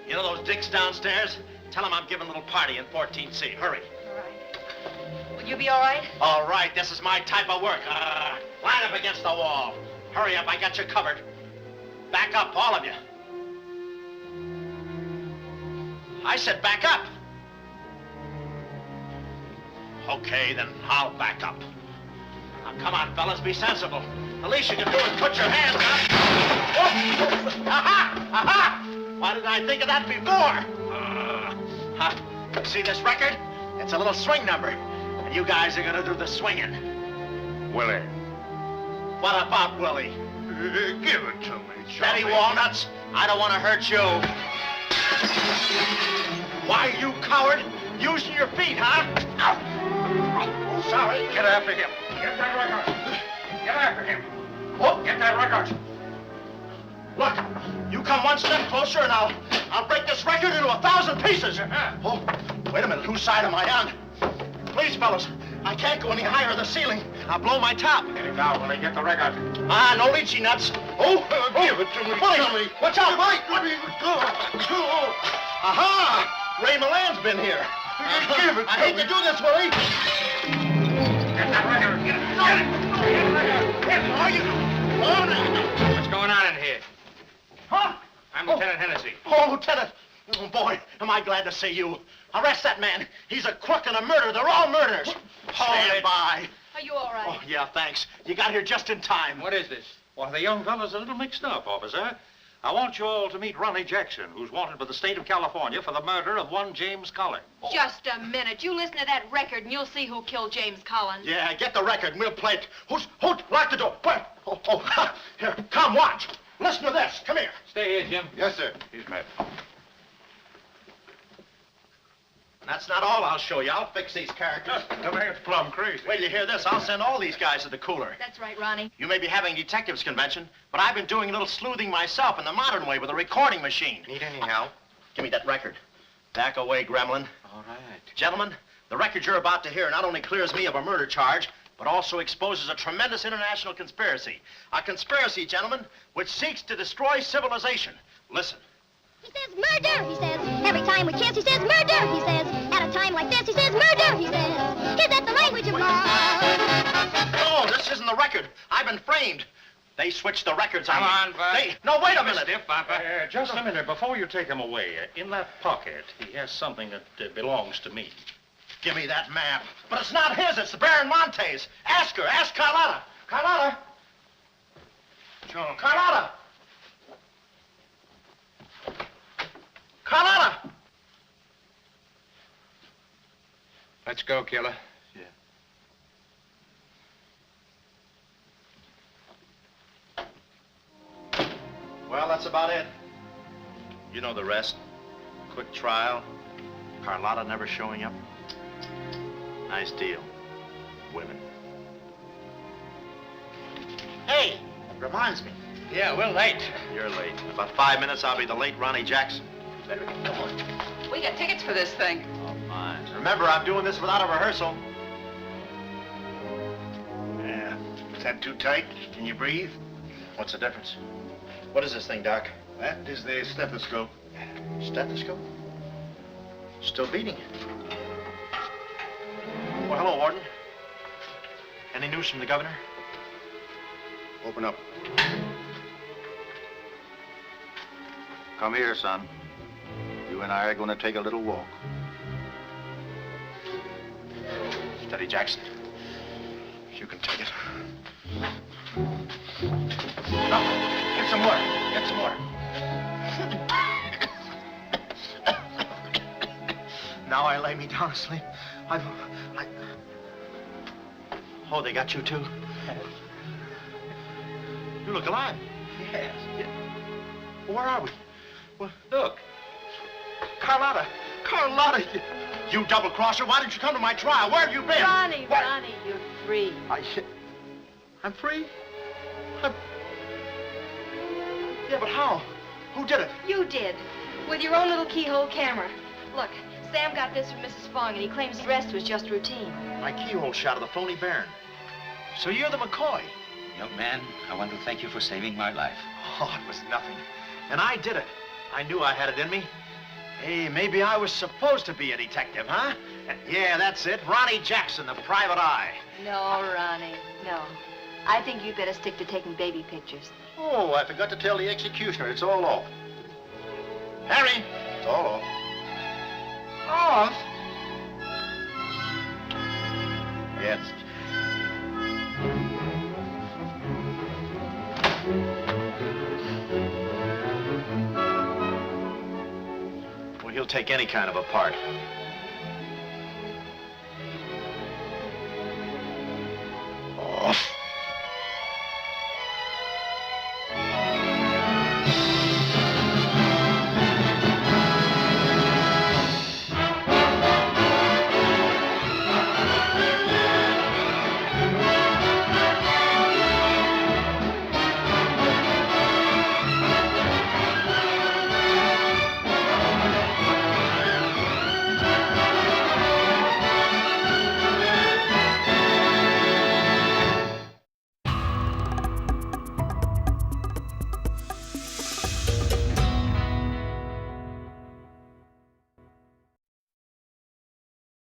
Speaker 3: You know those dicks downstairs? Tell them I'm giving a little party in 14C. Hurry.
Speaker 4: All right. Will you be all right?
Speaker 3: All right, this is my type of work. Line up against the wall. Hurry up, I got you covered. Back up, all of you. I said back up. Okay, then I'll back up. Now, come on, fellas, be sensible. The least you can do is put your hands up. Oh. Aha! Aha! Why didn't I think of that before? See this record? It's a little swing number. And you guys are gonna do the swinging.
Speaker 10: Willie.
Speaker 3: What about Willie?
Speaker 12: Give it to me,
Speaker 3: Steady,
Speaker 12: Johnny.
Speaker 3: Walnuts. I don't want to hurt you. Why, you coward? Using your feet, huh? Ow. Oh, sorry.
Speaker 10: Get after him. Get that record. Get after him. Oh, get that record.
Speaker 3: Look, you come one step closer and I'll break this record into 1,000 pieces. Oh, wait a minute. Whose side am I on? Please, fellas, I can't go any higher than the ceiling. I'll blow my top.
Speaker 10: Get it down when I get the record.
Speaker 3: Ah, no lychee nuts. Oh,
Speaker 12: Give it to me,
Speaker 3: Bully.
Speaker 12: Johnny.
Speaker 3: Watch out, Bully. Aha! Ray Milan's been here.
Speaker 12: Give it to
Speaker 3: I hate
Speaker 12: me.
Speaker 3: to do this, Willie.
Speaker 10: Get that record. Get it. Get it. Get the record. Get it.
Speaker 3: Are you? Oh, no.
Speaker 10: What's going on in here?
Speaker 3: Huh?
Speaker 10: I'm Lieutenant Hennessy.
Speaker 3: Oh, Lieutenant. Oh, boy, am I glad to see you. Arrest that man. He's a crook and a murderer. They're all murderers. Stand by.
Speaker 4: Are you all right?
Speaker 3: Oh, yeah, thanks. You got here just in time.
Speaker 10: What is this? Well, the young fella's a little mixed up, officer. I want you all to meet Ronnie Jackson, who's wanted by the state of California for the murder of one James Kalynn.
Speaker 4: Just a minute. You listen to that record and you'll see who killed James Collins.
Speaker 3: Yeah, get the record and we'll play it. Who? Lock the door. Where? Oh, here. Come, watch. Listen to this. Come here.
Speaker 10: Stay here, Jim.
Speaker 12: Yes, sir.
Speaker 10: He's met.
Speaker 3: That's not all I'll show you. I'll fix these characters.
Speaker 10: The man's plumb crazy.
Speaker 3: Wait till you hear this. I'll send all these guys to the cooler.
Speaker 4: That's right, Ronnie.
Speaker 3: You may be having detectives convention, but I've been doing a little sleuthing myself in the modern way with a recording machine.
Speaker 8: Need any help?
Speaker 3: Give me that record. Back away, gremlin.
Speaker 8: All right.
Speaker 3: Gentlemen, the record you're about to hear not only clears me of a murder charge, but also exposes a tremendous international conspiracy. A conspiracy, gentlemen, which seeks to destroy civilization. Listen.
Speaker 15: He says murder, he says. Every time we kiss, he says murder, he says. At a time like this, he says murder, he says. Is that the language of love?
Speaker 3: No, this isn't the record. I've been framed. They switched the records on me.
Speaker 10: Come on, Bud.
Speaker 3: No, wait a minute.
Speaker 10: Stiff, Papa. Just a minute. Before you take him away, in that pocket, he has something that belongs to me.
Speaker 3: Give me that map. But it's not his, it's the Baron Monte's. Ask her, ask Carlotta. Carlotta.
Speaker 12: John.
Speaker 3: Carlotta. Carlotta.
Speaker 10: Let's go, killer.
Speaker 3: Well, that's about it. You know the rest. Quick trial. Carlotta never showing up. Nice deal. Women. Hey, reminds me.
Speaker 5: Yeah, we're late.
Speaker 3: You're late. In about 5 minutes, I'll be the late Ronnie Jackson. Better get going.
Speaker 16: We got tickets for this thing.
Speaker 3: Oh, fine. Remember, I'm doing this without a rehearsal.
Speaker 2: Yeah. Is that too tight? Can you breathe?
Speaker 3: What's the difference? What is this thing, Doc?
Speaker 2: That is the stethoscope.
Speaker 3: Stethoscope? Still beating. Well, hello, Warden. Any news from the governor?
Speaker 2: Open up. Come here, son. You and I are going to take a little walk.
Speaker 3: Steady, Jackson. You can take it. No, get some water. Get some water. Now I lay me down to sleep. Oh, they got you too? You look alive. Yes. Yeah. Where are we? Well, look. Carlotta. Carlotta, you double-crosser. Why didn't you come to my trial? Where have you been?
Speaker 7: Ronnie,
Speaker 3: What?
Speaker 7: Ronnie, you're free.
Speaker 3: I'm free? Yeah, but how? Who did it?
Speaker 4: You did. With your own little keyhole camera. Look, Sam got this from Mrs. Fong, and he claims the rest was just routine.
Speaker 3: My keyhole shot of the phony Baron. So you're the McCoy?
Speaker 11: Young man, I want to thank you for saving my life.
Speaker 3: Oh, it was nothing. And I did it. I knew I had it in me. Hey, maybe I was supposed to be a detective, huh? Yeah, that's it. Ronnie Jackson, the private eye.
Speaker 4: No, Ronnie, no. I think you'd better stick to taking baby pictures.
Speaker 2: Oh, I forgot to tell the executioner. It's all off.
Speaker 3: Harry!
Speaker 2: It's all off.
Speaker 3: Off?
Speaker 2: Yes.
Speaker 3: take any kind of a part.
Speaker 12: Oh.